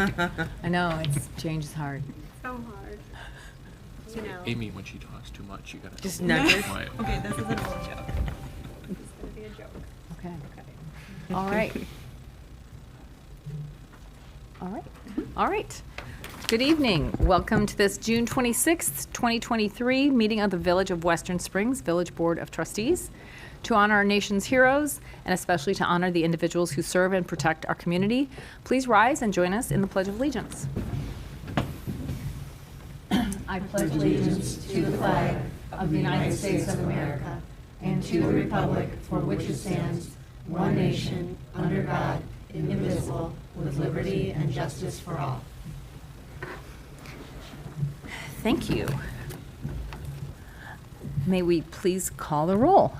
I know, change is hard. So hard. You know. Amy, when she talks too much, you gotta Just help nudge her. quiet. Okay, this is an old joke. This is gonna be a joke. Okay. Okay. All right. All right. All right. Good evening. Welcome to this June 26th, 2023 meeting of the Village of Western Springs Village Board of Trustees to honor our nation's heroes and especially to honor the individuals who serve and protect our community. Please rise and join us in the Pledge of Allegiance. I pledge allegiance to the flag of the United States of America and to the republic for which it stands, one nation, under God, indivisible, with liberty and justice for all. Thank you. May we please call the roll?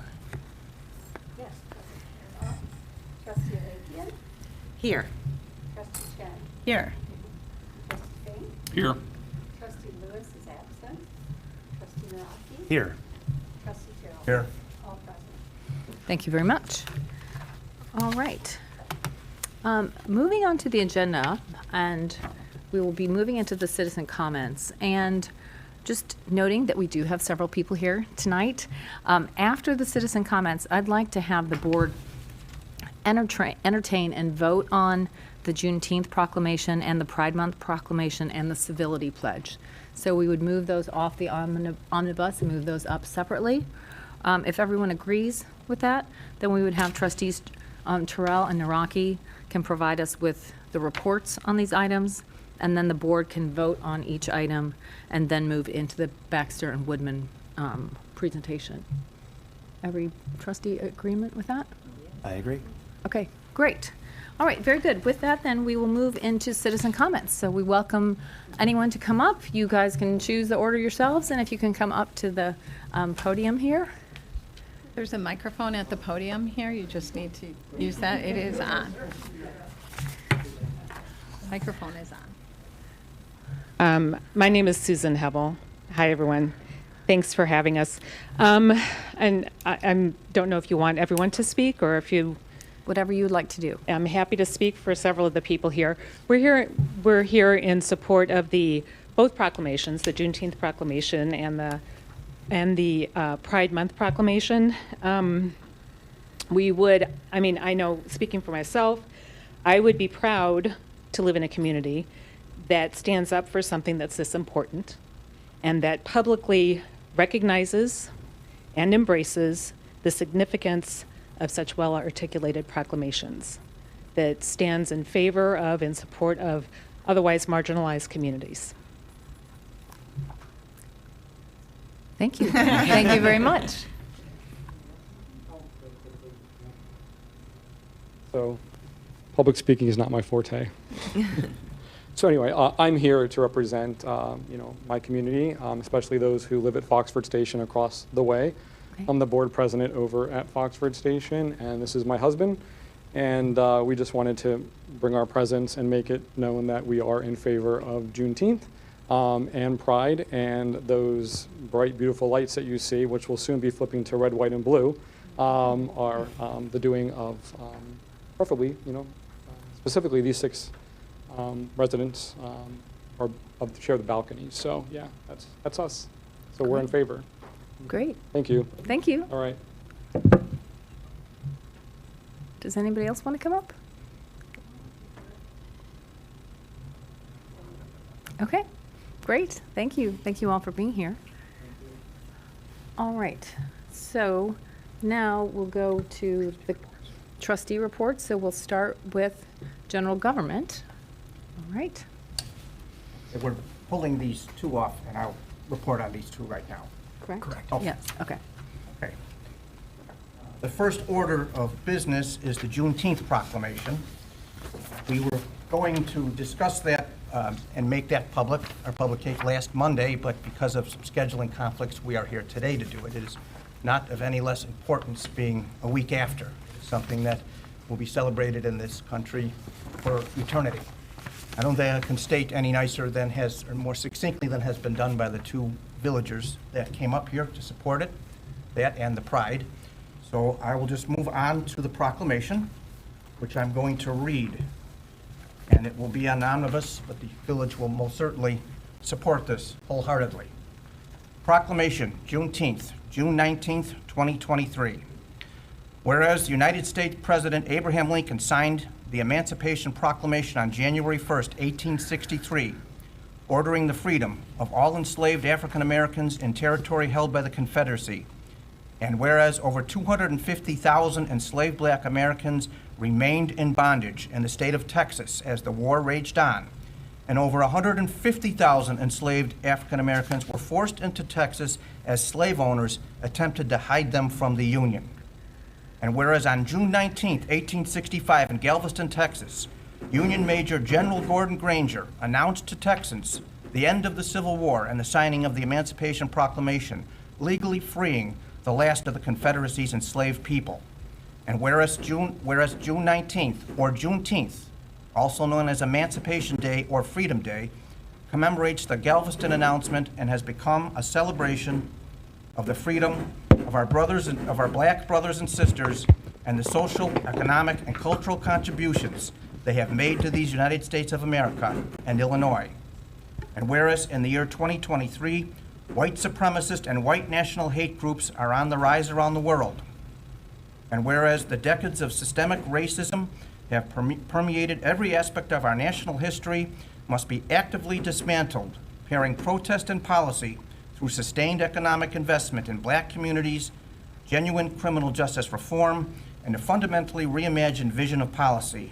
Yes. Trustee Alakian. Here. Trustee Chen. Here. Trustee Fink. Here. Trustee Lewis is absent. Trustee Naraki. Here. Trustee Terrell. Here. All present. Thank you very much. All right. Moving on to the agenda, and we will be moving into the citizen comments. And just noting that we do have several people here tonight. After the citizen comments, I'd like to have the board entertain and vote on the Juneteenth proclamation and the Pride Month proclamation and the civility pledge. So we would move those off the omnibus and move those up separately. If everyone agrees with that, then we would have trustees Terrell and Naraki can provide us with the reports on these items, and then the board can vote on each item and then move into the Baxter and Woodman presentation. Every trustee agreement with that? I agree. Okay, great. All right, very good. With that, then, we will move into citizen comments. So we welcome anyone to come up. You guys can choose the order yourselves, and if you can come up to the podium here. There's a microphone at the podium here. You just need to use that. It is on. Microphone is on. My name is Susan Hebel. Hi, everyone. Thanks for having us. And I don't know if you want everyone to speak or if you... Whatever you would like to do. I'm happy to speak for several of the people here. We're here in support of both proclamations, the Juneteenth proclamation and the Pride Month proclamation. I know, speaking for myself, I would be proud to live in a community that stands up for something that's this important and that publicly recognizes and embraces the significance of such well-articulated proclamations, that stands in favor of and support of otherwise marginalized communities. Thank you. Thank you very much. So, public speaking is not my forte. So anyway, I'm here to represent, my community, especially those who live at Foxford Station across the way. Okay. I'm the board president over at Foxford Station, and this is my husband. And we just wanted to bring our presence and make it known that we are in favor of Juneteenth and Pride, and those bright, beautiful lights that you see, which will soon be flipping to red, white, and blue, are the doing of, preferably, specifically these 6 residents share the balconies. So yeah, that's us. So we're in favor. Great. Thank you. Thank you. All right. Does anybody else want to come up? Okay, great. Thank you. Thank you all for being here. All right. So now we'll go to the trustee report. So we'll start with general government. All right. We're pulling these 2 off, and I'll report on these 2 right now. Correct? Oh. Yes, okay. Okay. The first order of business is the Juneteenth proclamation. We were going to discuss that and make that public, our public case last Monday, but because of some scheduling conflicts, we are here today to do it. It is not of any less importance being a week after. It's something that will be celebrated in this country for eternity. I don't think I can state any nicer than or more succinctly than has been done by the 2 villagers that came up here to support it, that and the Pride. So I will just move on to the proclamation, which I'm going to read. and it will be an omnibus, but the village will most certainly support this wholeheartedly. Proclamation, Juneteenth, June 19th, 2023. Whereas the United States President Abraham Lincoln signed the Emancipation Proclamation on January 1st, 1863, ordering the freedom of all enslaved African Americans in territory held by the Confederacy. And whereas over 250,000 enslaved Black Americans remained in bondage in the state of Texas as the war raged on, and over 150,000 enslaved African Americans were forced into Texas as slave owners attempted to hide them from the Union. And whereas on June 19, 1865, in Galveston, Texas, Union Major General Gordon Granger announced to Texans the end of the Civil War and the signing of the Emancipation Proclamation, legally freeing the last of the Confederacy's enslaved people. And whereas June 19th, or Juneteenth, also known as Emancipation Day or Freedom Day, commemorates the Galveston announcement and has become a celebration of the freedom of our Black brothers and sisters and the social, economic, and cultural contributions they have made to these United States of America and Illinois. And whereas in the year 2023, white supremacist and white national hate groups are on the rise around the world. And whereas the decades of systemic racism have permeated every aspect of our national history must be actively dismantled, pairing protest and policy through sustained economic investment in Black communities, genuine criminal justice reform, and a fundamentally reimagined vision of policy.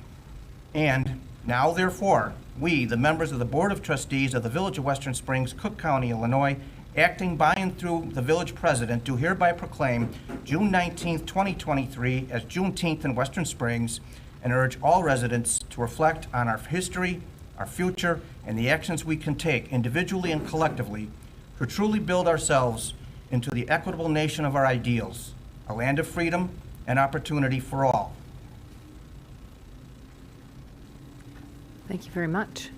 And now, therefore, we, the members of the Board of Trustees of the Village of Western Springs, Cook County, Illinois, acting by and through the village president, do hereby proclaim June 19th, 2023 as Juneteenth in Western Springs, and urge all residents to reflect on our history, our future, and the actions we can take individually and collectively to truly build ourselves into the equitable nation of our ideals, a land of freedom and opportunity for all. Thank you very much.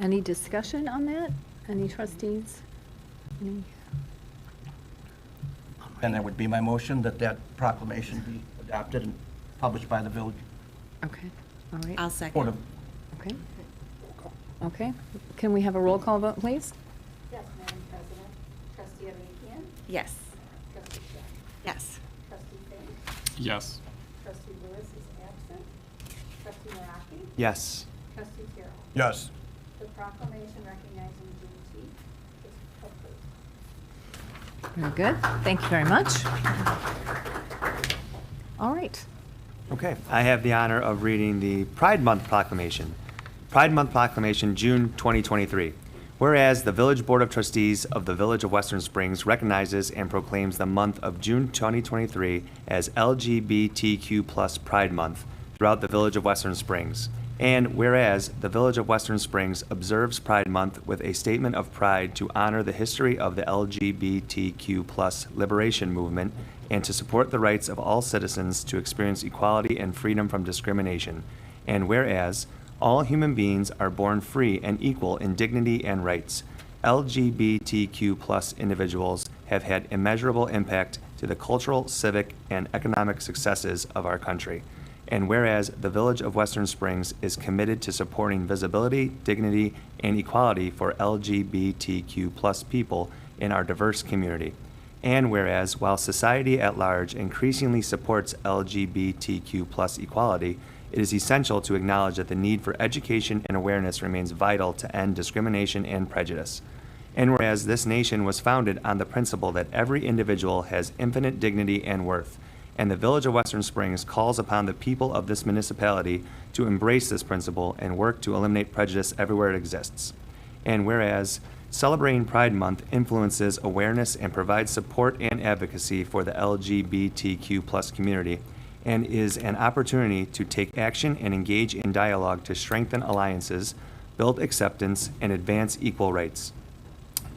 Any discussion on that? Any trustees? Any? And that would be my motion that that proclamation be adopted and published by the village. Okay, all right. I'll Board second. of- Okay. Okay, can we have a roll call vote, please? Yes, Madam President. Trustee Avikian? Yes. Trustee Shaw? Yes. Trustee Fink? Yes. Trustee Lewis is absent. Trustee Maraki? Yes. Trustee Carroll? Yes. The proclamation recognizing Juneteenth is approved. Very good, thank you very much. All right, Okay, I have the honor of reading the Pride Month Proclamation. Pride Month Proclamation, June 2023. Whereas the Village Board of Trustees of the Village of Western Springs recognizes and proclaims the month of June 2023 as LGBTQ+ Pride Month throughout the Village of Western Springs. And whereas the Village of Western Springs observes Pride Month with a statement of pride to honor the history of the LGBTQ+ liberation movement and to support the rights of all citizens to experience equality and freedom from discrimination. And whereas all human beings are born free and equal in dignity and rights, LGBTQ+ individuals have had immeasurable impact to the cultural, civic, and economic successes of our country. And whereas the Village of Western Springs is committed to supporting visibility, dignity, and equality for LGBTQ+ people in our diverse community. And whereas while society at large increasingly supports LGBTQ+ equality, it is essential to acknowledge that the need for education and awareness remains vital to end discrimination and prejudice. And whereas this nation was founded on the principle that every individual has infinite dignity and worth, and the Village of Western Springs calls upon the people of this municipality to embrace this principle and work to eliminate prejudice everywhere it exists. And whereas celebrating Pride Month influences awareness and provides support and advocacy for the LGBTQ+ community, and is an opportunity to take action and engage in dialogue to strengthen alliances, build acceptance, and advance equal rights.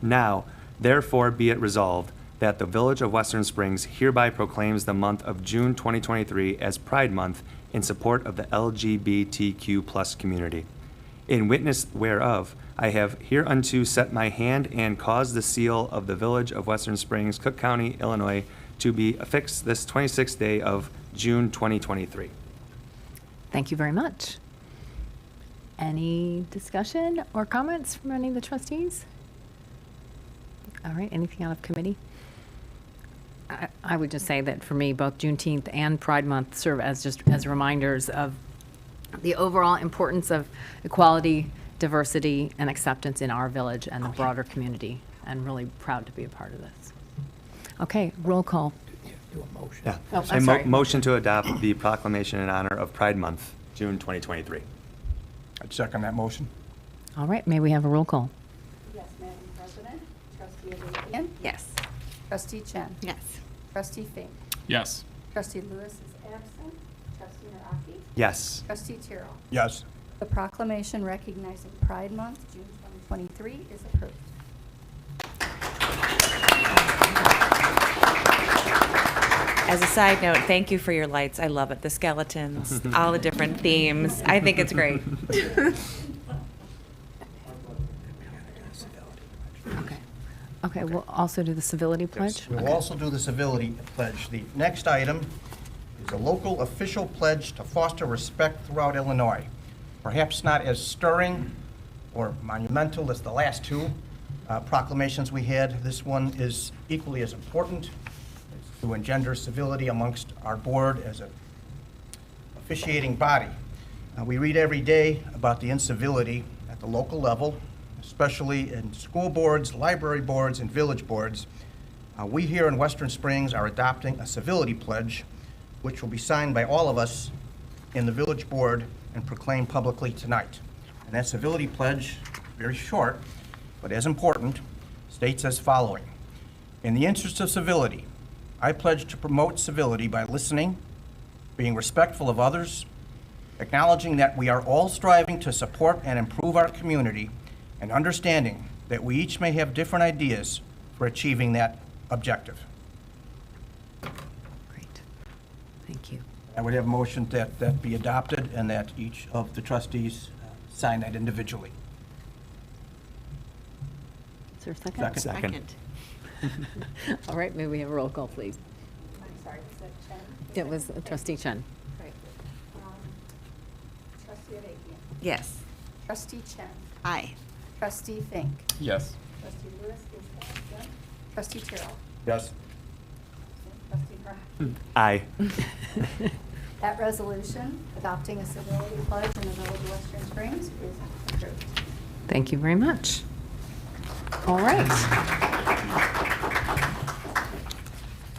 Now, therefore, be it resolved that the Village of Western Springs hereby proclaims the month of June 2023 as Pride Month in support of the LGBTQ+ community. In witness whereof, I have hereunto set my hand and caused the seal of the Village of Western Springs, Cook County, Illinois, to be affixed this 26th day of June 2023. thank you very much. Any discussion on that? Any trustees? Any? Okay, all right. Can we have a roll call vote, please? Yes. Yes. Trustee Avikian? Thank you very much. Any discussion on that? Any trustees? Any? Yes. Any discussion or comments from any of the trustees? All right, anything out of committee? I would just say that for me, both Juneteenth and Pride Month serve as just as reminders of the overall importance of equality, diversity, and acceptance in our village and the broader community, and really proud to be a part of this. Okay, roll call. Yeah. Oh, I'm sorry. Motion to adopt the proclamation in honor of Pride Month, June 2023. I'd second that motion. All right, may we have a roll call? Yes, Madam President. Trustee Avikian? Yes. Trustee Chen? Yes. Trustee Fink? Yes. Trustee Lewis is absent. Trustee Naraki? Yes. Trustee Terrell? Yes. The proclamation recognizing Pride Month, June 2023 is approved. As a side note, thank you for your lights. I love it. The skeletons, all the different themes. I think it's great. Okay, we'll also do the civility pledge? We'll also do the civility pledge. The next item is a local official pledge to foster respect throughout Illinois. Perhaps not as stirring or monumental as the last two proclamations we had. This one is equally as important. It's to engender civility amongst our board as an officiating body. We read every day about the incivility at the local level, especially in school boards, library boards, and village boards. We here in Western Springs are adopting a civility pledge, which will be signed by all of us in the village board and proclaimed publicly tonight. And that civility pledge, very short, but as important, states as following. In the interest of civility, I pledge to promote civility by listening, being respectful of others, acknowledging that we are all striving to support and improve our community, and understanding that we each may have different ideas for achieving that objective. Great, thank you. I would have a motion that be adopted and that each of the trustees sign that individually. Is there a second? Second. All right, may we have a roll call, please? I'm sorry, was that Chen? It was trustee Chen. Right. Trustee Avikian? Yes. Trustee Chen? Aye. Trustee Fink? Yes. Trustee Lewis is absent. Trustee Terrell? Yes. Trustee Naraki? Aye. That resolution adopting a civility pledge in the village of Western Springs is approved. Thank you very much. All right.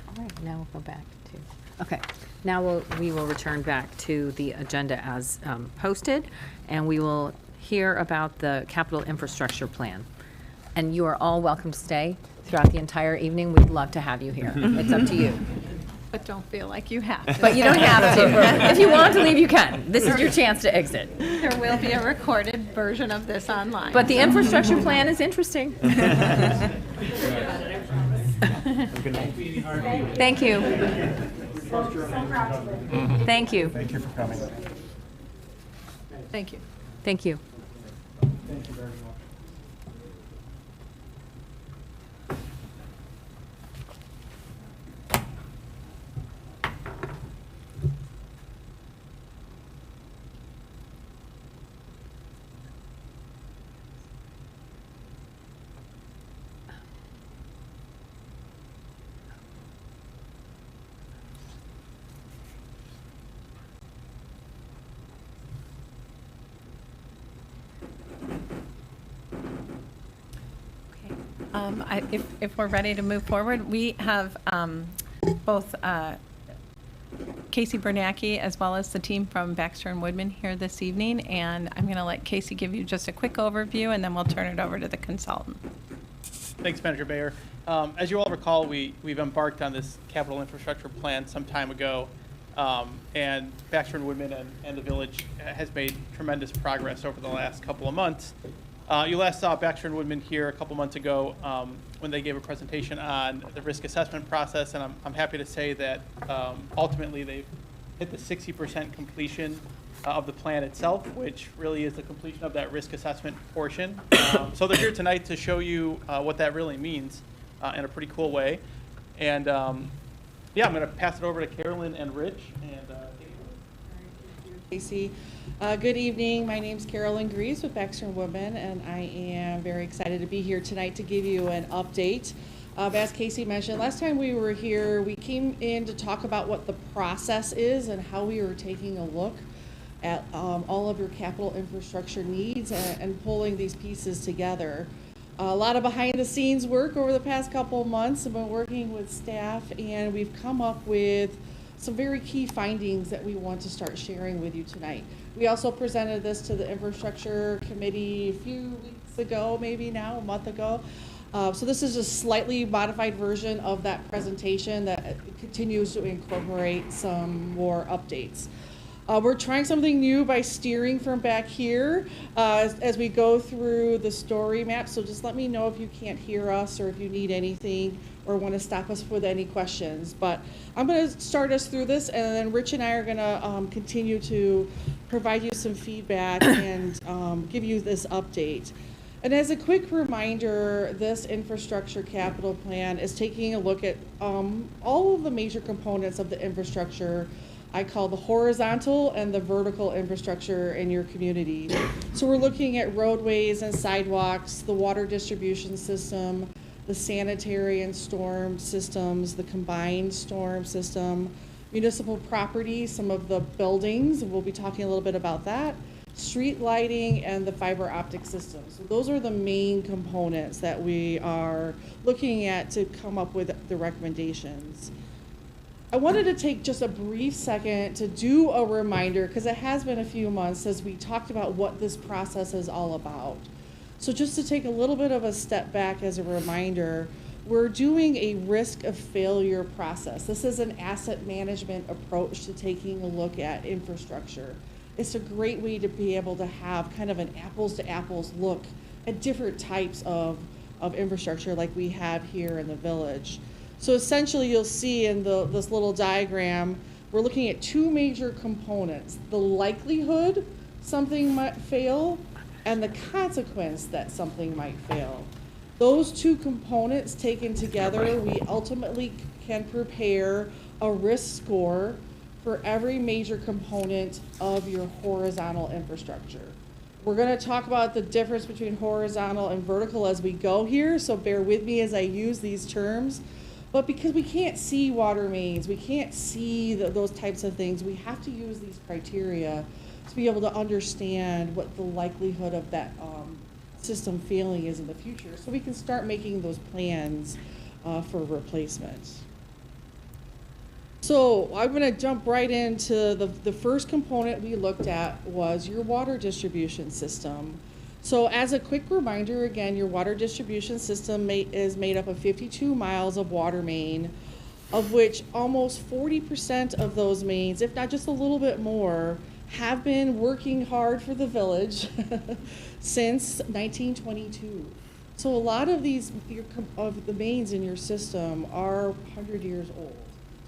All right, now we'll go back to, okay. Now we will return back to the agenda as posted, and we will hear about the capital infrastructure plan. And you are all welcome to stay throughout the entire evening. We'd love to have you here. It's up to you. But don't feel like you have to. But you don't have to. If you want to leave, you can. This is your chance to exit. There will be a recorded version of this online. But the infrastructure plan is interesting. Thank you. Thank you. Thank you for coming. Thank you. Thank you. Thank you very much. If we're ready to move forward, we have both Casey Bernacki as well as the team from Baxter and Woodman here this evening, and I'm going to let Casey give you just a quick overview, and then we'll turn it over to the consultant. Thanks, Manager Bayer. As you all recall, we've embarked on this capital infrastructure plan some time ago, and Baxter and Woodman and the village has made tremendous progress over the last couple of months. You last saw Baxter and Woodman here a couple months ago when they gave a presentation on the risk assessment process, and I'm happy to say that ultimately they've hit the 60% completion of the plan itself, which really is the completion of that risk assessment portion. So they're here tonight to show you what that really means in a pretty cool way. And yeah, I'm going to pass it over to Carolyn and Rich. And take it away. Casey. Good evening. My name's Carolyn Greaves with Baxter and Woodman, and I am very excited to be here tonight to give you an update. As Casey mentioned, last time we were here, we came in to talk about what the process is and how we were taking a look at all of your capital infrastructure needs and pulling these pieces together. A lot of behind-the-scenes work over the past couple of months. I've been working with staff, and we've come up with some very key findings that we want to start sharing with you tonight. We also presented this to the Infrastructure Committee a few weeks ago, maybe now, a month ago. So this is a slightly modified version of that presentation that continues to incorporate some more updates. We're trying something new by steering from back here as we go through the story map. So just let me know if you can't hear us or if you need anything or want to stop us with any questions. But I'm going to start us through this, and then Rich and I are going to continue to provide you some feedback and give you this update. And as a quick reminder, this infrastructure capital plan is taking a look at all of the major components of the infrastructure I call the horizontal and the vertical infrastructure in your community. So we're looking at roadways and sidewalks, the water distribution system, the sanitary and storm systems, the combined storm system, municipal property, some of the buildings, and we'll be talking a little bit about that, street lighting, and the fiber optic system. So those are the main components that we are looking at to come up with the recommendations. I wanted to take just a brief second to do a reminder, because it has been a few months since we talked about what this process is all about. So just to take a little bit of a step back as a reminder, we're doing a risk of failure process. This is an asset management approach to taking a look at infrastructure. It's a great way to be able to have kind of an apples to apples look at different types of infrastructure like we have here in the village. So essentially you'll see in this little diagram, we're looking at two major components: the likelihood something might fail and the consequence that something might fail. Those two components taken together, we ultimately can prepare a risk score for every major component of your horizontal infrastructure. We're going to talk about the difference between horizontal and vertical as we go here, so bear with me as I use these terms. But because we can't see water mains, we can't see those types of things, we have to use these criteria to be able to understand what the likelihood of that system failing is in the future, so we can start making those plans for replacement. So I'm going to jump right into the first component we looked at was your water distribution system. So as a quick reminder, again, your water distribution system is made up of 52 miles of water main, of which almost 40% of those mains, if not just a little bit more, have been working hard for the village since 1922. So a lot of of the mains in your system are 100 years old.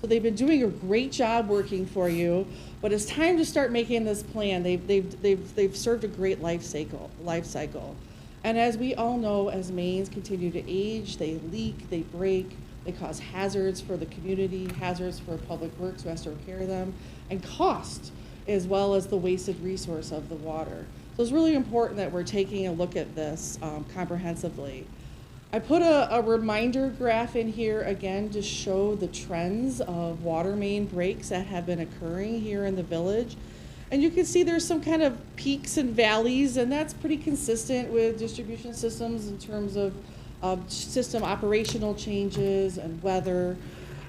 So they've been doing a great job working for you, but it's time to start making this plan. They've served a great life cycle. And as we all know, as mains continue to age, they leak, they break, they cause hazards for the community, hazards for public works who has to repair them, and cost, as well as the wasted resource of the water. So it's really important that we're taking a look at this comprehensively. I put a reminder graph in here again to show the trends of water main breaks that have been occurring here in the village. And you can see there's some kind of peaks and valleys, and that's pretty consistent with distribution systems in terms of system operational changes and weather.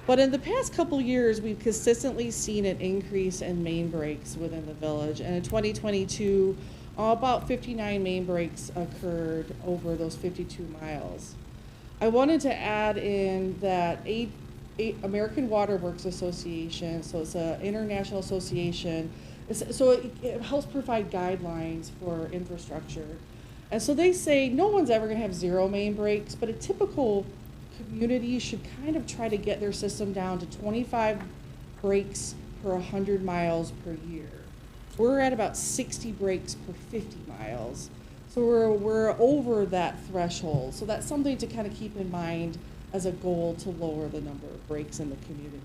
But in the past couple years, we've consistently seen an increase in main breaks within the village. And in 2022, about 59 main breaks occurred over those 52 miles. I wanted to add in that American Water Works Association, so it's an international association, so it helps provide guidelines for infrastructure. And so they say no one's ever going to have zero main breaks, but a typical community should kind of try to get their system down to 25 breaks per 100 miles per year. We're at about 60 breaks per 50 miles. So we're over that threshold. So that's something to kind of keep in mind as a goal to lower the number of breaks in the community.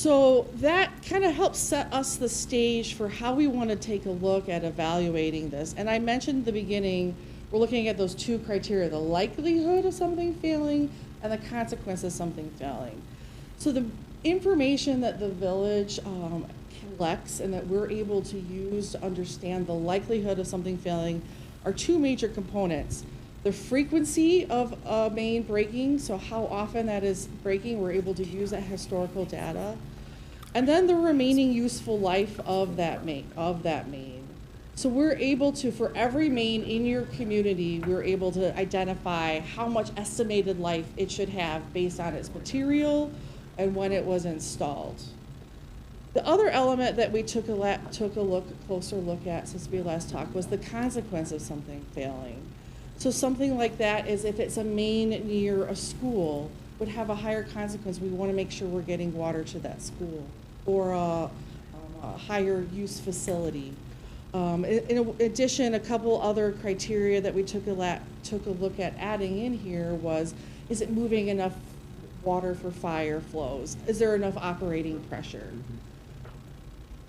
So that kind of helps set us the stage for how we want to take a look at evaluating this. And I mentioned at the beginning, we're looking at those two criteria, the likelihood of something failing and the consequence of something failing. So the information that the village collects and that we're able to use to understand the likelihood of something failing are two major components. The frequency of a main breaking, so how often that is breaking, we're able to use that historical data. And then the remaining useful life of that main. So we're able to, for every main in your community, we're able to identify how much estimated life it should have based on its material and when it was installed. The other element that we took a closer look at since we last talked was the consequence of something failing. So something like that is if it's a main near a school, would have a higher consequence. We want to make sure we're getting water to that school or a higher use facility. In addition, a couple other criteria that we took a look at adding in here was, is it moving enough water for fire flows? Is there enough operating pressure?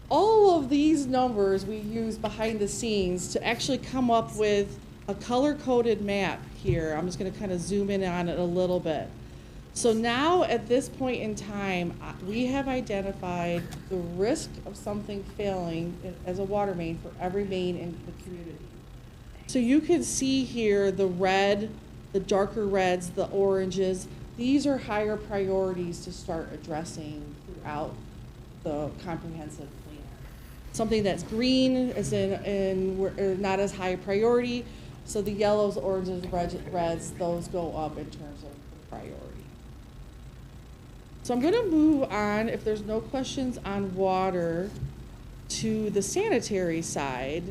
All of these numbers we use behind the scenes to actually come up with a color-coded map here. I'm just going to kind of zoom in on it a little bit. So now at this point in time, we have identified the risk of something failing as a water main for every main in the community. So you can see here the red, the darker reds, the oranges. These are higher priorities to start addressing throughout the comprehensive plan. Something that's green is in not as high a priority. So the yellows, oranges, reds, those go up in terms of priority. So I'm going to move on, if there's no questions on water, to the sanitary side.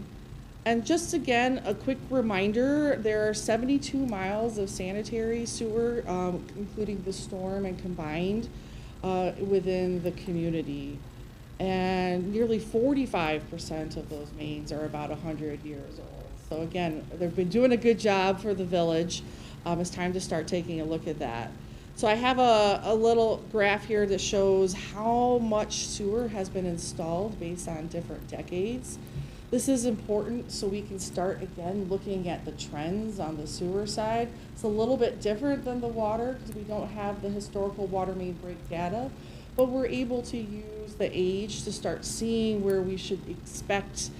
And just again, a quick reminder, there are 72 miles of sanitary sewer, including the storm and combined, within the community. And nearly 45% of those mains are about 100 years old. So again, they've been doing a good job for the village. It's time to start taking a look at that. So I have a little graph here that shows how much sewer has been installed based on different decades. This is important so we can start again looking at the trends on the sewer side. It's a little bit different than the water because we don't have the historical water main break data, but we're able to use the age to start seeing where we should expect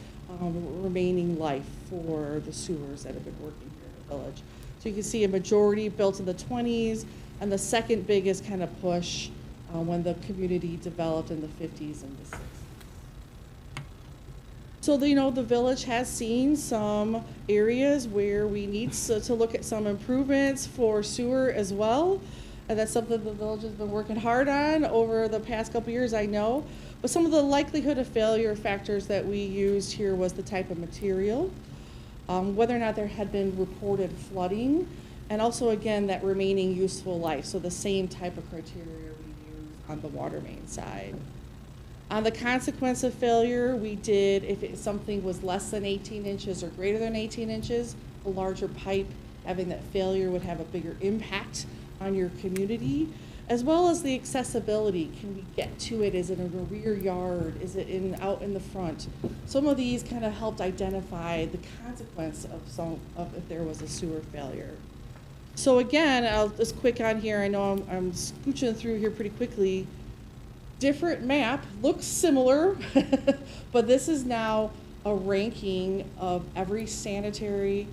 remaining life for the sewers that have been working here in the village. So you can see a majority built in the 20s, and the second biggest kind of push when the community developed in the 50s and the 60s. So the village has seen some areas where we need to look at some improvements for sewer as well. And that's something the village has been working hard on over the past couple years, I know. But some of the likelihood of failure factors that we used here was the type of material, whether or not there had been reported flooding, and also, again, that remaining useful life. So the same type of criteria we use on the water main side. On the consequence of failure, we did, if something was less than 18 inches or greater than 18 inches, a larger pipe, having that failure would have a bigger impact on your community, as well as the accessibility. Can we get to it? Is it in a rear yard? Is it out in the front? Some of these kind of helped identify the consequence of if there was a sewer failure. So again, I'll just quick on here. I know I'm scooching through here pretty quickly. Different map, looks similar, but this is now a ranking of every sanitary,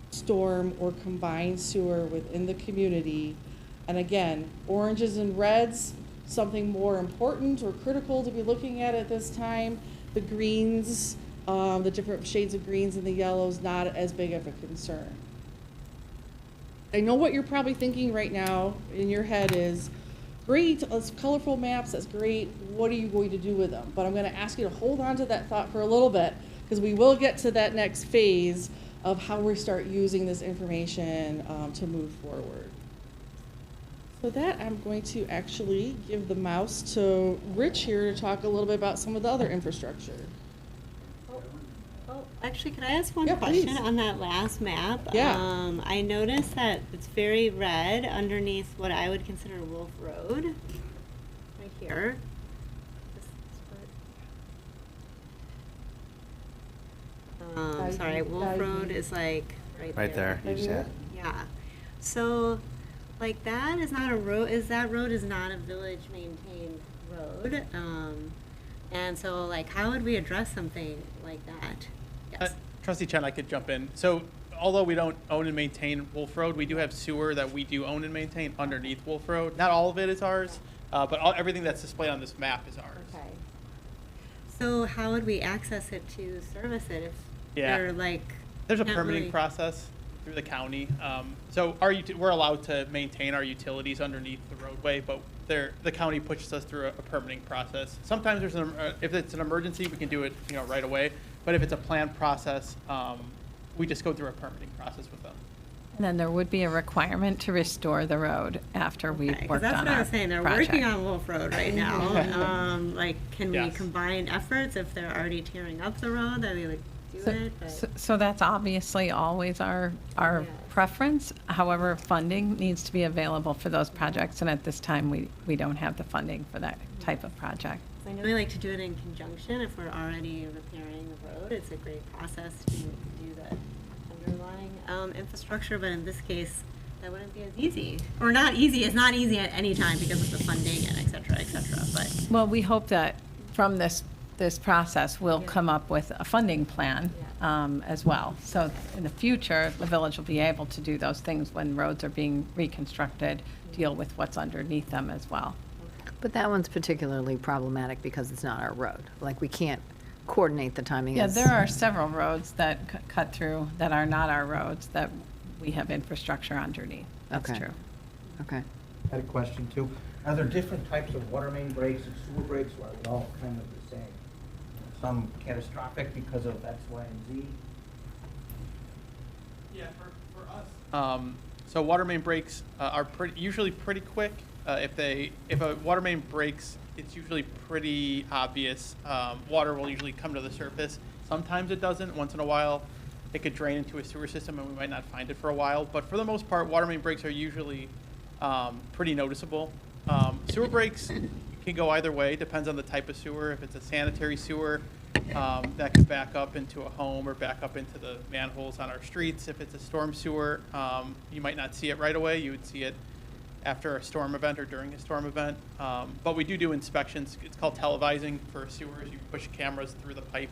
storm, or combined sewer within the community. And again, oranges and reds, something more important or critical to be looking at this time. The greens, the different shades of greens and the yellows, not as big of a concern. I know what you're probably thinking right now in your head is, great, it's colorful maps, that's great, what are you going to do with them? But I'm going to ask you to hold on to that thought for a little bit, because we will get to that next phase of how we start using this information to move forward. So that, I'm going to actually give the mouse to Rich here to talk a little bit about some of the other infrastructure. Oh, actually, could I ask one Yeah, question please. on that last map? Yeah. I noticed that it's very red underneath what I would consider Wolf Road. Right here. Sorry, Wolf Road is like Right there, you see it? Yeah. So, like that is not a road. That road is not a village maintained road. And so, like, how would we address something like that? Yes. Trustee Chen, I could jump in. So although we don't own and maintain Wolf Road, we do have sewer that we do own and maintain underneath Wolf Road. Not all of it is ours, but everything that's displayed on this map is ours. Okay. So how would we access it to service it if Yeah. they're like? There's a not permitting really- process through the county. So we're allowed to maintain our utilities underneath the roadway, but the county pushes us through a permitting process. Sometimes if it's an emergency, we can do it, right away. But if it's a planned process, we just go through a permitting process with them. And then there would be a requirement to restore the road after we've Okay, 'cause worked on our that's what I was saying. They're project. working on Wolf Road right now. Like, can we Yes. combine efforts if they're already tearing up the road? That we would do it. But So that's obviously always our Yeah. preference. However, funding needs to be available for those projects, and at this time, we don't have the funding for that type of project. I know we like to do it in conjunction if we're already repairing the road. It's a great process to do the underlying infrastructure, but in this case, that wouldn't be as easy. Or not easy. It's not easy at any time because of the funding and et cetera, but. Well, we hope that from this process, we'll Yeah. come up with a funding plan as well. So in the future, the village will be able to do those things when roads are being reconstructed, deal with what's underneath them as well. But that one's particularly problematic because it's not our road. Like, we can't coordinate the timing. Yeah, as- there are several roads that cut through that are not our roads that we have infrastructure underneath. That's Okay. true. Okay. I had a question too. Are there different types of water main breaks and sewer breaks, or are they all kind of the same? Some catastrophic because of X, Y, and Z? Yeah, for us. So water main breaks are usually pretty quick. If a water main breaks, it's usually pretty obvious. Water will usually come to the surface. Sometimes it doesn't. Once in a while, it could drain into a sewer system, and we might not find it for a while. But for the most part, water main breaks are usually pretty noticeable. Sewer breaks can go either way. Depends on the type of sewer. If it's a sanitary sewer, that could back up into a home or back up into the manholes on our streets. If it's a storm sewer, you might not see it right away. You would see it after a storm event or during a storm event. But we do inspections. It's called televising for sewers. You push cameras through the pipe,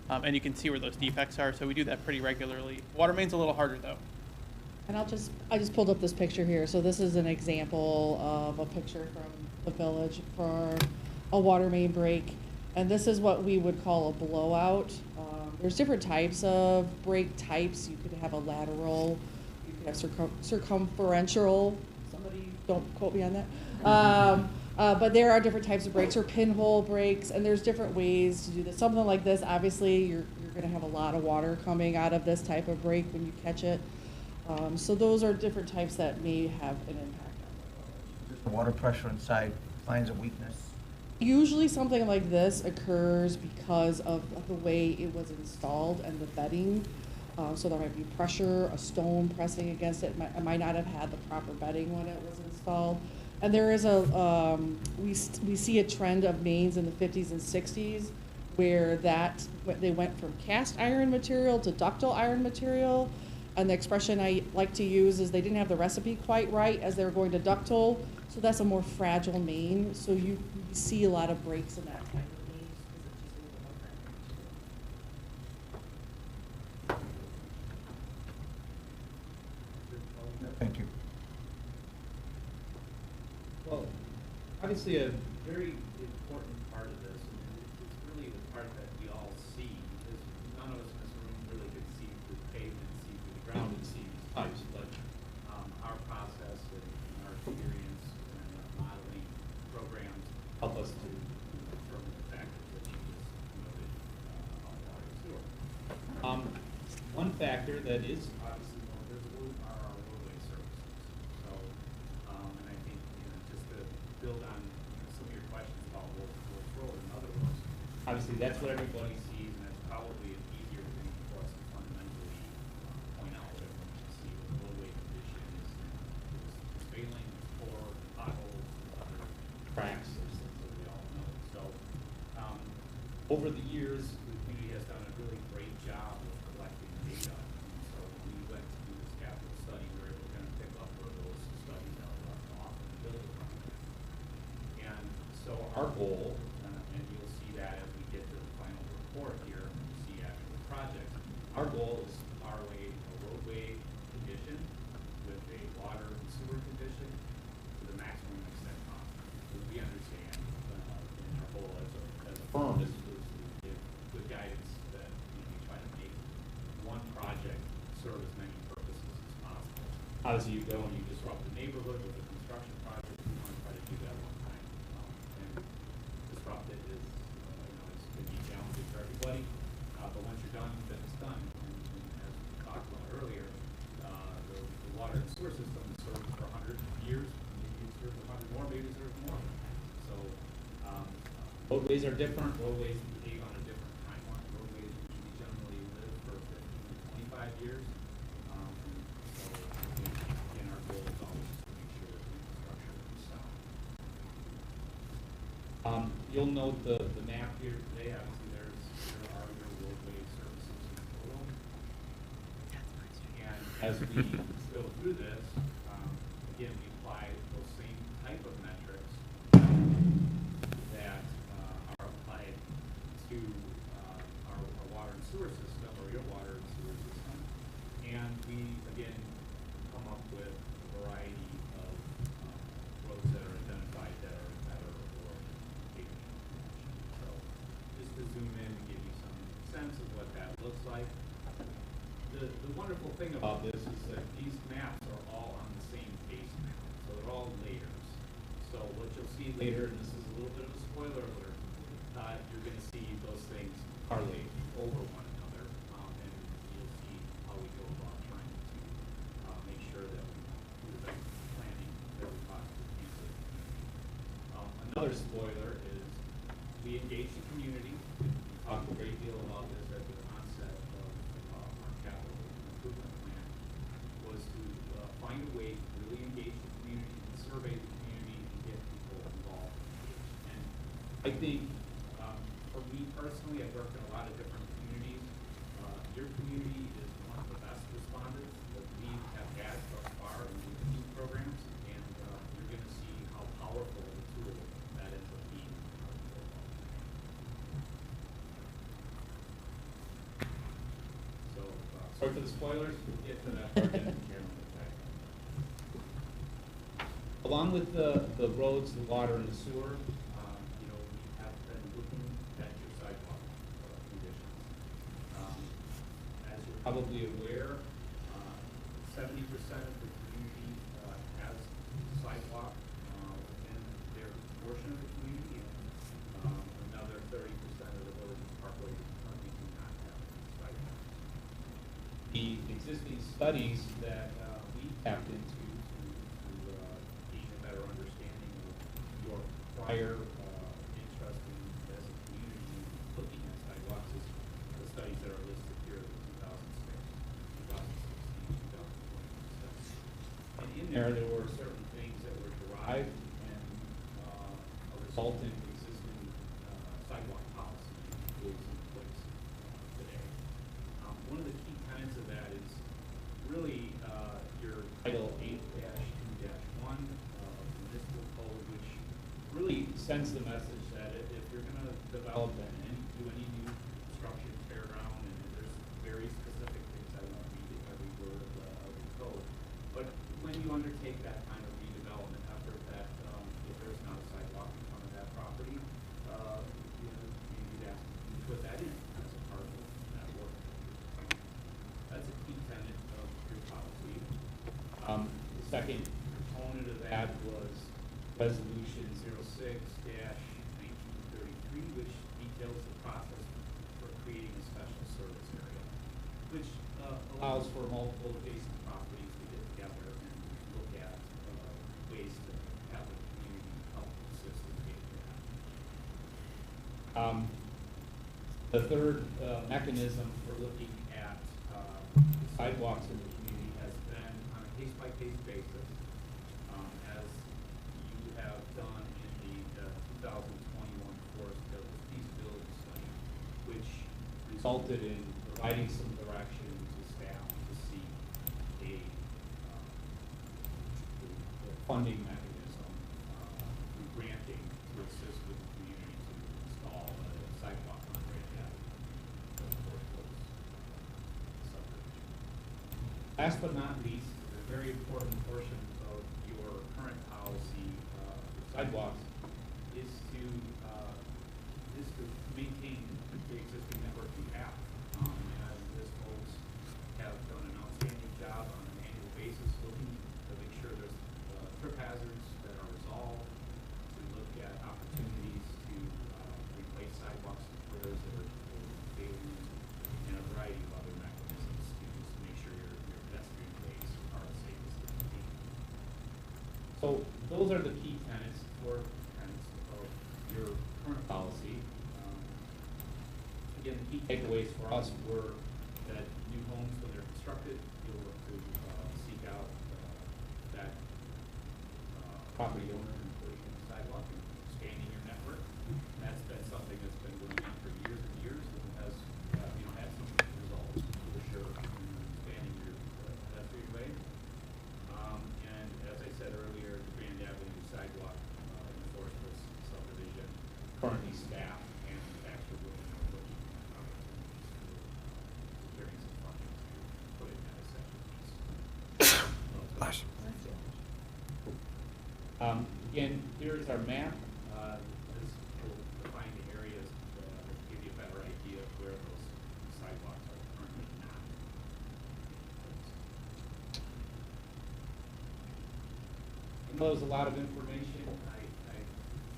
and you can see where those defects are. So we do that pretty regularly. Water main's a little harder, though. And I just pulled up this picture here. So this is an example of a picture from the village for a water main break. And this is what we would call a blowout. There's different types of break types. You could have a lateral, you could have circumferential. Somebody don't quote me on that. But there are different types of breaks or pinhole breaks, and there's different ways to do this. Something like this, obviously, you're going to have a lot of water coming out of this type of break when you catch it. So those are different types that may have an impact on Just the water pressure inside finds a weakness. Usually something like this occurs because of the way it was installed and the bedding. So there might be pressure, a stone pressing against it. It might not have had the proper bedding when it was installed. And there is we see a trend of mains in the 50s and 60s where they went from cast iron material to ductile iron material. And the expression I like to use is they didn't have the recipe quite right as they were going to ductile. So that's a more fragile main. So you see a lot of breaks in that type of main. Thank you. Well, obviously a very important part of this, and it's really the part that we all see, because none of us in this room really could see through the pavement, see through the ground, and see these pipes, but our process and our experience and our modeling programs help us to confirm the factors that you just noted on water and sewer. One factor that is obviously more visible are our roadway services. So, and I think, just to build on some of your questions about Wolf Road and other roads, obviously that's what everybody sees, and that's probably an easier thing for us to fundamentally point out what everyone should see. The roadway condition is failing, it's poor, potholes, other cracks, there's Over the years, the community has done a really great job of collecting data. And so when we went to do this capital study, we were able to kind of pick up where those studies are left off and build upon that. And so our goal, and you'll see that as we get to the final report here, and you see actual projects, our goal is our way, a roadway condition with a water and sewer condition to the maximum extent possible. Because we understand, and our goal as a firm is to give good guidance that, we try to make one project serve as many purposes as possible. Obviously, you go and you disrupt the neighborhood with a construction project, we want to try to do that one time. And disrupt it is, it can be challenging for everybody, but once you're done, then it's done. And as we talked about earlier, the water and sewer system serves for 100 years, maybe it serves 100 more, maybe it serves more. So roadways are different. Roadways behave on a different timeline. Roadways usually generally live for 15 to 25 years. So again, our goal is always to make sure that the infrastructure is sound. You'll note the map here today. Obviously, there are your roadway services in total. And as we go through this, again, we apply those same type of metrics that are applied to our water and sewer system, or your water and sewer system. And we, again, come up with a variety of roads that are identified that are better or paving. So just to zoom in and give you some sense of what that looks like. The wonderful thing about this is that these maps are all on the same base map, so they're all layers. So what you'll see later, and this is a little bit of a spoiler alert, you're going to see those things parlay over one another, and you'll see how we go about trying to make sure that we do the best planning that we possibly can. Another spoiler is we engage the community. We talked a great deal about this at the onset of our capital improvement plan, was to find a way to really engage the community and survey the community and get people involved. And I think for me personally, I've worked in a lot of different communities. Your community is one of the best respondents that we have had thus far in these programs, and you're going to see how powerful the tool that ends up being. So, sorry for the spoilers, we'll get to that part in Along with the roads, the water, and the sewer, we have been looking at your sidewalk conditions. As you're probably aware, 70% of the community has sidewalk within their portion of the community, and another 30% of the village parkways currently do not have sidewalk. The existing studies that we tapped into to gain a better understanding of your prior interest in as a community looking at sidewalks is the studies that are listed here, the 2006, 2016, 2020 studies. And in there were certain things that were derived and a result in existing sidewalk policy is in place today. One of the key tenets of that is really your Title 8-2-1 of the municipal code, which really sends the message that if you're going to develop and do any new construction, fairground, and there's very specific things, I won't read every word of the code, but when you undertake that kind of redevelopment effort, that if there's not a sidewalk in front of that property, you'd ask to put that in as a part of that work. That's a key tenet of your policy. The second component of that was Resolution 06-1933, which details the process for creating a special service area, which allows for multiple adjacent properties to get together and look at ways to have the community help assist in getting that. The third mechanism for looking at sidewalks in the community has been on a case-by-case basis, as you have done in the 2021 Forest Village feasibility study. resulted in providing some direction to staff to seek a funding mechanism through granting to assist with the community to install a sidewalk on Grand Avenue for those subdivision. Last but not least, a very important portion of your current policy for sidewalks is to maintain the existing network you have. And as folks have done an outstanding job on an annual basis, looking to make sure there's trip hazards that are resolved, to look at opportunities to replace sidewalks where there's failures, and a variety of other mechanisms to just make sure your pedestrian ways are as safe as they can be. So those are the key tenets of your current policy. Again, the key takeaways for us were that new homes, when they're constructed, you'll look to seek out that property owner and putting in a sidewalk and expanding your network. That's been something that's been going on for years and years and has had some results for sure in expanding your pedestrian way. And as I said earlier, the Grand Avenue sidewalk in the Forest Hills subdivision currently staffed and Baxter Women are looking at opportunities to carry some funding to put in that essential piece. Again, here is our map. This will define the areas to give you a better idea of where those sidewalks are currently not. I know there's a lot of information. I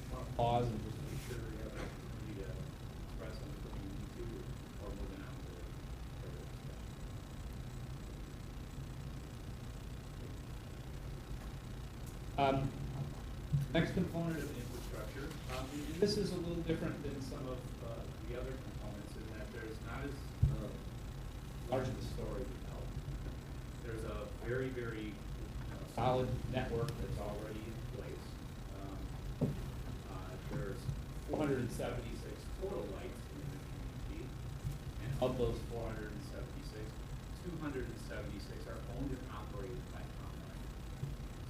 want to pause and just make sure you have an opportunity to express anything you need to or moving on to further discussion. Next component of the infrastructure, and this is a little different than some of the other components in that there's not as large of a story to tell. There's a very, very solid network that's already in place. There's 476 total lights in the community, and of those 476, 276 are owned and operated by ComEd.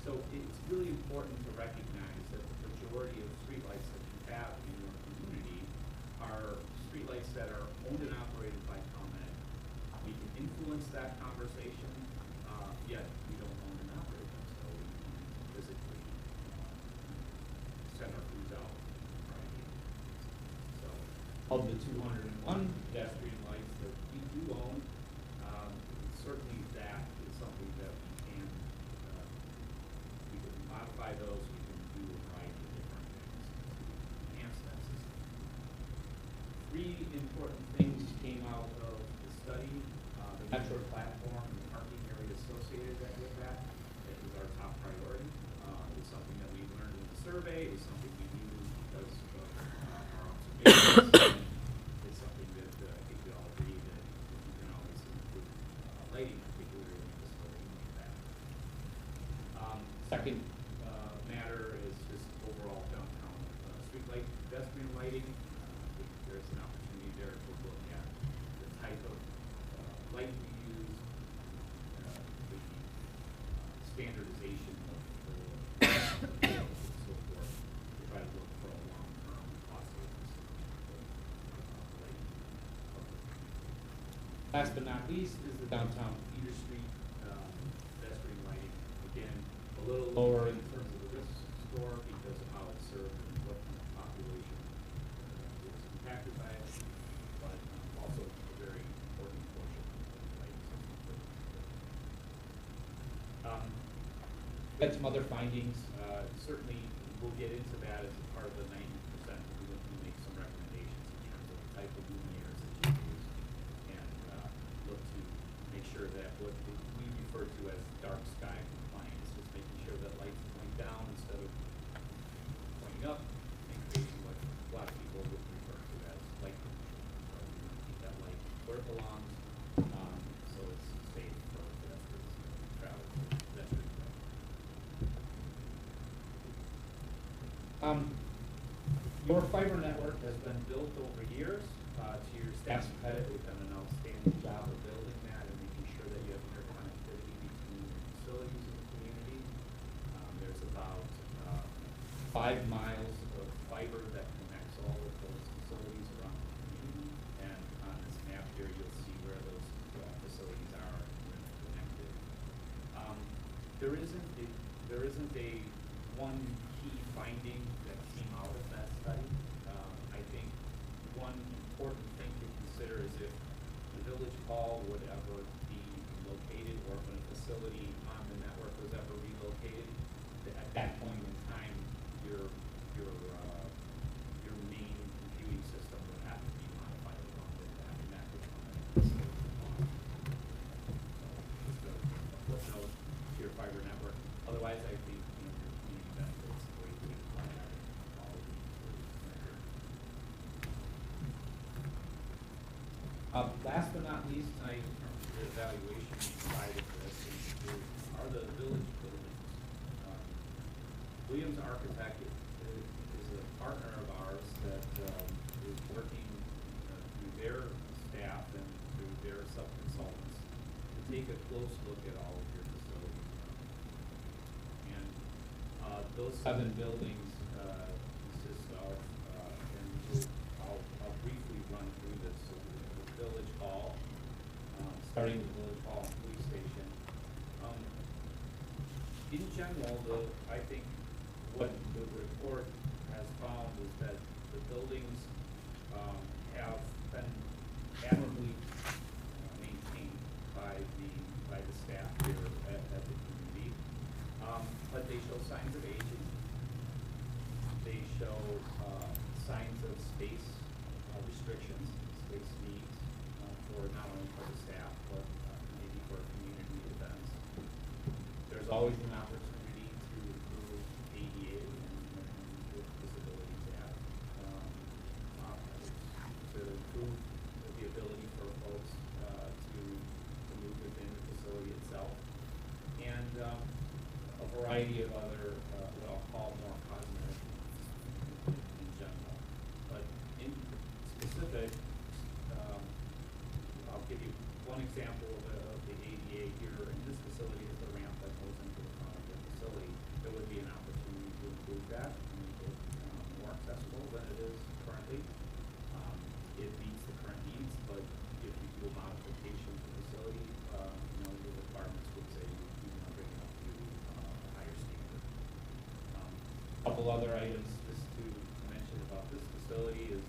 So it's really important to recognize that the majority of streetlights that you have in your community are streetlights that are owned and operated by ComEd. We can influence that conversation, yet we don't own and operate them, so we can physically send our crews out. Right? So of the 201 pedestrian lights that we do own, certainly that is something that we can modify those, we can do a variety of different things to enhance that system. Three important things came out of the study. The metro platform and the parking area associated with that. It was our top priority. It's something that we learned in the survey. It's something we knew because of our observations. It's something that I think we all agree that we can always improve lighting, particularly in this building like that. Second matter is just overall downtown streetlight pedestrian lighting. There's an opportunity there to look at the type of light we use, the standardization of the and so forth, to try to look for a long-term cost savings of lighting. Last but not least is the downtown Peter Street pedestrian lighting. Again, a little lower in terms of the risk score because of how it's served and what population is impacted by it, but also a very important portion of the lighting system. We had some other findings. Certainly, we'll get into that as a part of the 90%. We look to make some recommendations in terms of the type of luminaires that you use and look to make sure that what we refer to as dark sky compliance is making sure that lights point down instead of pointing up and creating what a lot of people would refer to as light pollution. So we want to keep that light where it belongs, so it's safe for pedestrians to travel pedestrian way. Your fiber network has been built over years. to your staff's credit, they've done an outstanding job of building that and making sure that you have interconnectivity between your facilities in the community. There's about 5 miles of fiber that connects all of those facilities around the community. And on this map here, you'll see where those facilities are connected. There isn't a one key finding that came out of that study. I think one important thing to consider is if the village hall would ever be located, or if a facility on the network was ever relocated, at that point in time, your main computing system would have to be modified along with that, and that would come at a facility cost. So just a footnote to your fiber network. Otherwise, I think your community benefits greatly by having all of these measured. Last but not least, tonight, in terms of the evaluation side of this, are the village buildings. Williams Architect is a partner of ours that is working through their staff and through their sub-consultants to take a close look at all of your facilities. And those 7 buildings consist of, and I'll briefly run through this. So the Village Hall, starting with the Village Hall and Police Station. In general, I think what the report has found is that the buildings have been admirably maintained by the staff here at the community, but they show signs of aging. They show signs of space restrictions, space needs for not only for the staff but maybe for community events. There's always an opportunity to improve ADA and disabilities act, to improve the ability for folks to move within the facility itself, and a variety of other what I'll call more cosmetic in general. But in specific, I'll give you one example of the ADA here. In this facility is the ramp that goes into the front of the facility. There would be an opportunity to improve that and make it more accessible than it is currently. It meets the current needs, but if you do a modification to the facility, the requirements would say you bring it up to a higher standard. A couple other items just to mention about this facility is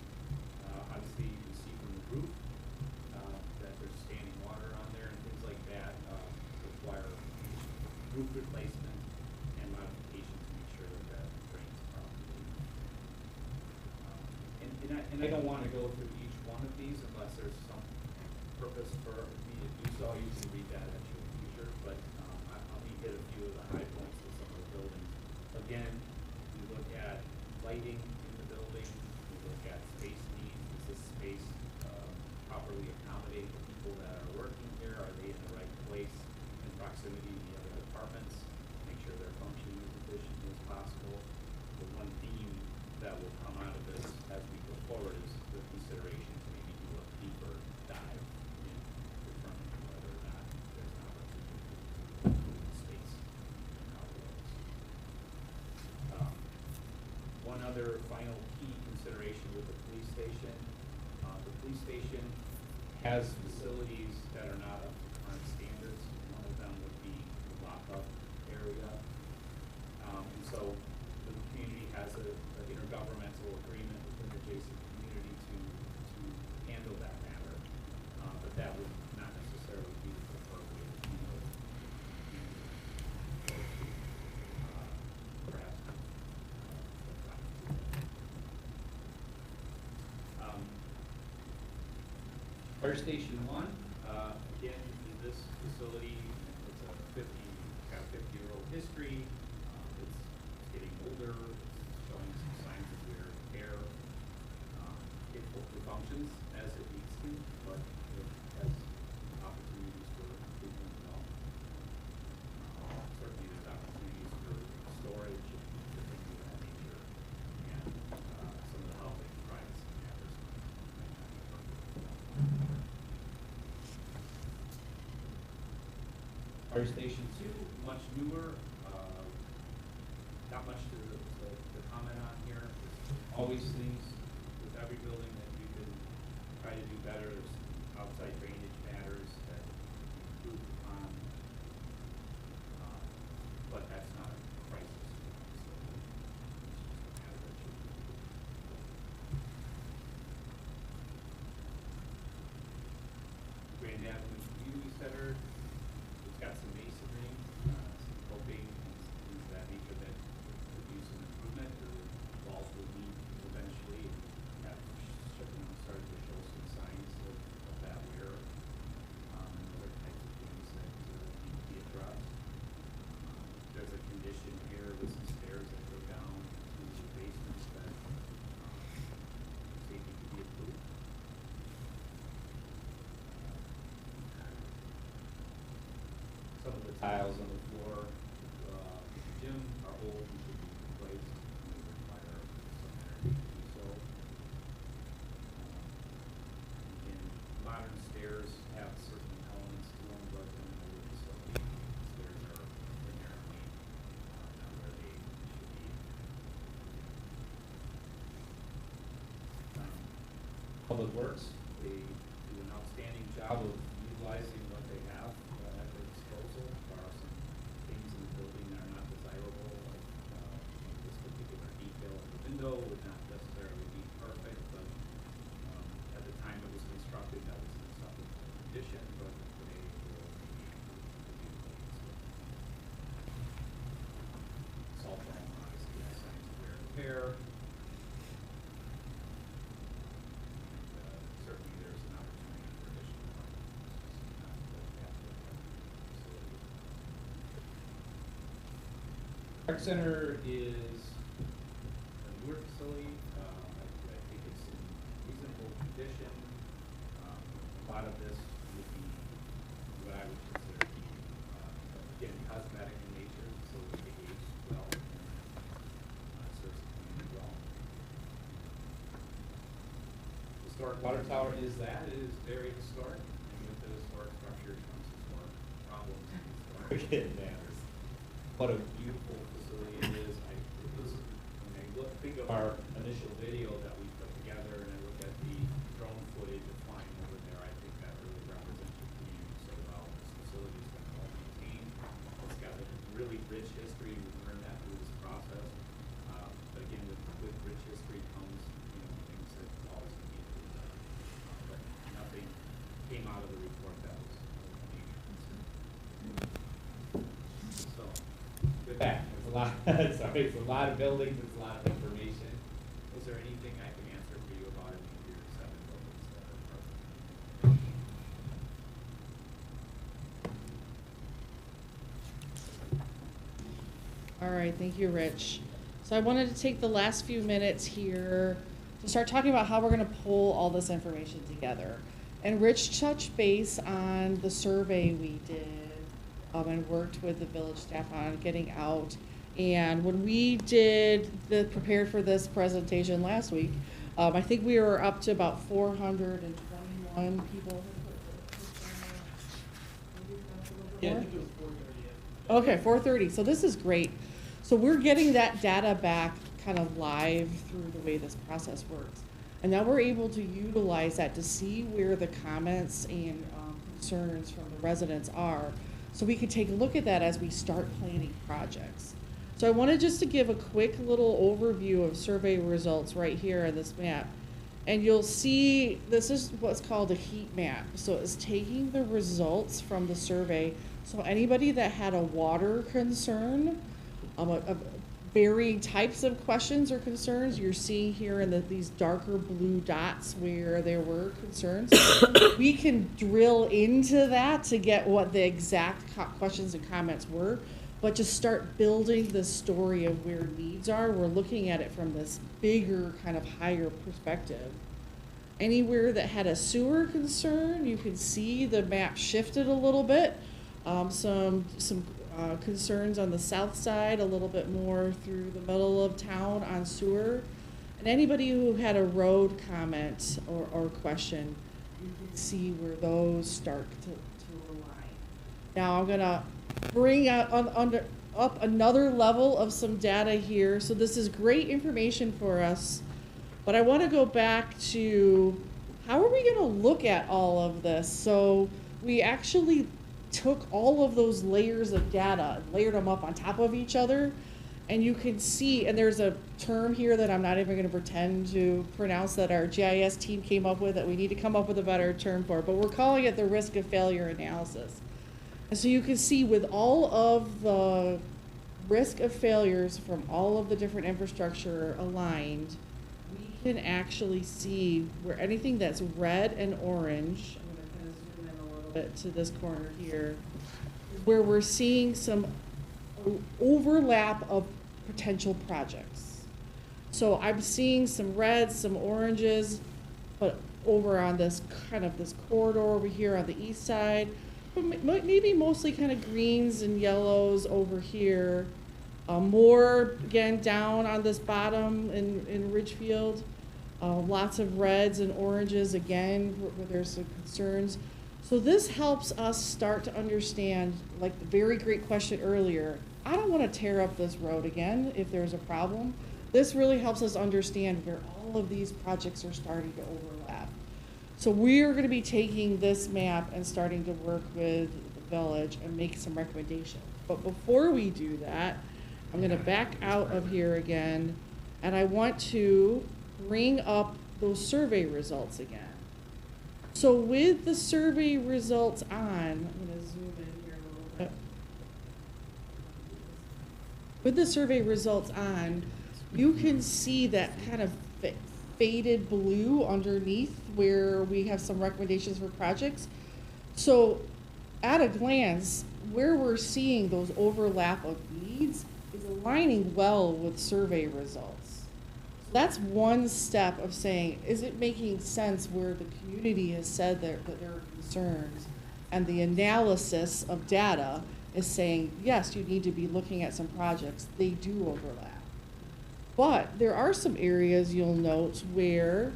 obviously you can see from the roof that there's standing water on there and things like that require roof replacement and modification to make sure that that drains properly. And I don't want to go through each one of these unless there's some purpose for me to do so. You can read that at your leisure, but I'll hit a few of the high points of some of the buildings. Again, we look at lighting in the building. We look at space needs. Does this space properly accommodate the people that are working here? Are they in the right place in proximity to the other departments? Make sure they're functioning as efficiently as possible. The one theme that will come out of this as we go forward is the consideration to maybe do a deeper dive in determining whether or not there's an opportunity to improve space and how it looks. One other final key consideration with the police station. The police station has facilities that are not up to current standards. One of them would be the lockup area. And so the community has an intergovernmental agreement with an adjacent community to handle that matter. But that would not necessarily be the preferred way to handle it. Perhaps Fire Station 1, again, in this facility, it's a 50-year-old history. It's getting older, it's showing some signs of wear and tear. It functions as it needs to, but it has opportunities for improvement as well. Certainly there's opportunities for storage and things of that nature, and some of the health and privacy matters might not be perfect. Fire Station 2, much newer, not much to comment on here. There's always things with every building that you can try to do better. There's outside drainage matters that improve upon, but that's not a crisis. Grand Avenue Community Center, it's got some masonry, some coping, and things of that nature that could use some improvement. The walls will need eventually, and have started to show some signs of that wear, and other types of things that need to be addressed. There's a condition here with some stairs that go down to the basement that safety could be improved. Some of the tiles on the floor, in the gym are old and should be replaced, and they require some energy to do so. And modern stairs have certain elements to them, but in an older facility, stairs are inherently not where they should be. Public Works, they do an outstanding job of utilizing what they have at their disposal. There are some things in the building that are not desirable, like this particular detail of the window would not necessarily be perfect, but at the time it was constructed, that was in acceptable condition, but today it will be improved. Salt dome, obviously, has signs of wear and tear. Certainly there's an opportunity for additional Rec Center is a newer facility. I think it's in reasonable condition. A lot of this would be what I would consider to be, again, cosmetic in nature, so it behaves well and serves the community well. Historic water tower is that. It is very historic, and with the historic structure comes historic problems and historic matters. What a beautiful facility it is. When I think of our initial video that we put together, and I look at the drone footage of flying over there, I think that really represents the community so well. This facility has been well maintained. It's got a really rich history. We've learned that through this process. But again, with rich history comes, things that always can be improved on. But nothing came out of the report that was of major concern. So, with that, it's a lot. Sorry, it's a lot of buildings. It's a lot of information. Was there anything I can answer for you about any of your 7 buildings that are part of the All right, thank you, Rich. So I wanted to take the last few minutes here to start talking about how we're going to pull all this information together. And Rich touched base on the survey we did and worked with the village staff on getting out. And when we did prepared for this presentation last week, I think we were up to about 421 people. Yeah, I think it was 4:30. Okay, 4:30. So this is great. So we're getting that data back kind of live through the way this process works. And now we're able to utilize that to see where the comments and concerns from the residents are. So we could take a look at that as we start planning projects. So I wanted just to give a quick little overview of survey results right here on this map. And you'll see this is what's called a heat map. So it's taking the results from the survey. So anybody that had a water concern, varying types of questions or concerns, you're seeing here in these darker blue dots where there were concerns. We can drill into that to get what the exact questions and comments were, but to start building the story of where needs are, we're looking at it from this bigger, kind of higher perspective. Anywhere that had a sewer concern, you can see the map shifted a little bit. Some concerns on the south side, a little bit more through the middle of town on sewer. And anybody who had a road comment or question, you can see where those start to align. Now I'm gonna bring up another level of some data here. So this is great information for us, but I want to go back to how are we going to look at all of this? So we actually took all of those layers of data, layered them up on top of each other, and you can see, and there's a term here that I'm not even going to pretend to pronounce that our GIS team came up with that we need to come up with a better term for, but we're calling it the risk of failure analysis. And so you can see with all of the risk of failures from all of the different infrastructure aligned, we can actually see where anything that's red and orange, I'm going to kind of zoom in a little bit to this corner here, where we're seeing some overlap of potential projects. So I'm seeing some reds, some oranges, but over on this kind of this corridor over here on the east side, maybe mostly kind of greens and yellows over here. More, again, down on this bottom in Ridgefield. Lots of reds and oranges, again, where there's some concerns. So this helps us start to understand, like the very great question earlier, I don't want to tear up this road again if there's a problem. This really helps us understand where all of these projects are starting to overlap. So we're going to be taking this map and starting to work with the village and make some recommendations. But before we do that, I'm going to back out of here again, and I want to bring up those survey results again. So with the survey results on, I'm going to zoom in here a little bit. With the survey results on, you can see that kind of faded blue underneath where we have some recommendations for projects. So at a glance, where we're seeing those overlap of needs is aligning well with survey results. So that's one step of saying, is it making sense where the community has said that there are concerns, and the analysis of data is saying, yes, you need to be looking at some projects. They do overlap. But there are some areas you'll note where,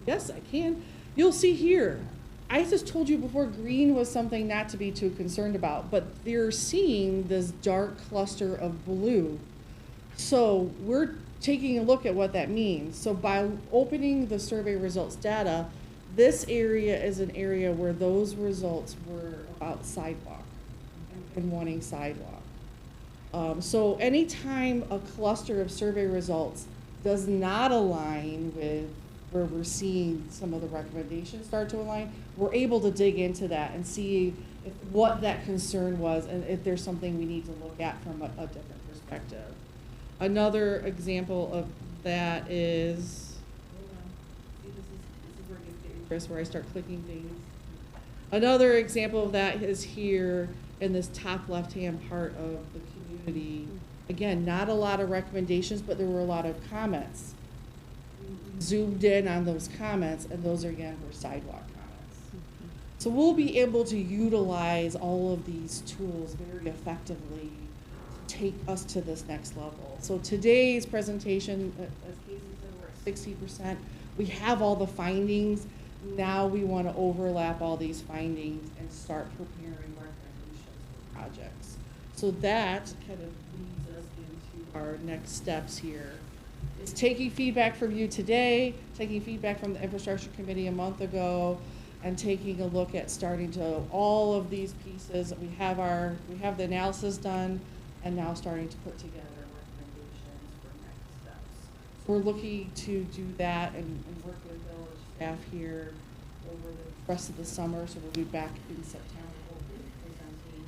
yes, I can. You'll see here, I just told you before green was something not to be too concerned about, but they're seeing this dark cluster of blue. So we're taking a look at what that means. So by opening the survey results data, this area is an area where those results were about sidewalk and wanting sidewalk. So anytime a cluster of survey results does not align with where we're seeing some of the recommendations start to align, we're able to dig into that and see what that concern was and if there's something we need to look at from a different perspective. Another example of that is, hold on. See, this is where it gets dangerous, where I start clicking things. Another example of that is here in this top left-hand part of the community. Again, not a lot of recommendations, but there were a lot of comments. We zoomed in on those comments, and those again were sidewalk comments. So we'll be able to utilize all of these tools very effectively to take us to this next level. So today's presentation, as Casey said, we're at 60%. We have all the findings. Now we want to overlap all these findings and start preparing recommendations for projects. So that kind of leads us into our next steps here. It's taking feedback from you today, taking feedback from the infrastructure committee a month ago, and taking a look at starting to all of these pieces. We have the analysis done, and now starting to put together recommendations for next steps. So we're looking to do that and work with village staff here over the rest of the summer. So we'll be back in September. Presenting.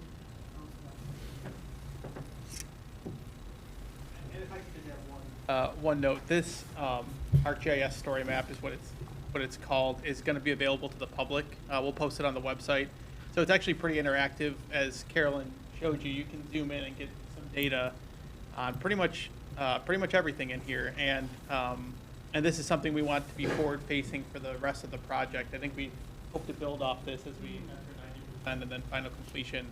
And if I could just have one note, this ArcGIS story map is what it's called, is going to be available to the public. We'll post it on the website. So it's actually pretty interactive. As Carolyn showed you, you can zoom in and get some data on pretty much everything in here. And this is something we want to be forward-facing for the rest of the project. I think we hope to build off this as we enter 90% and then final completion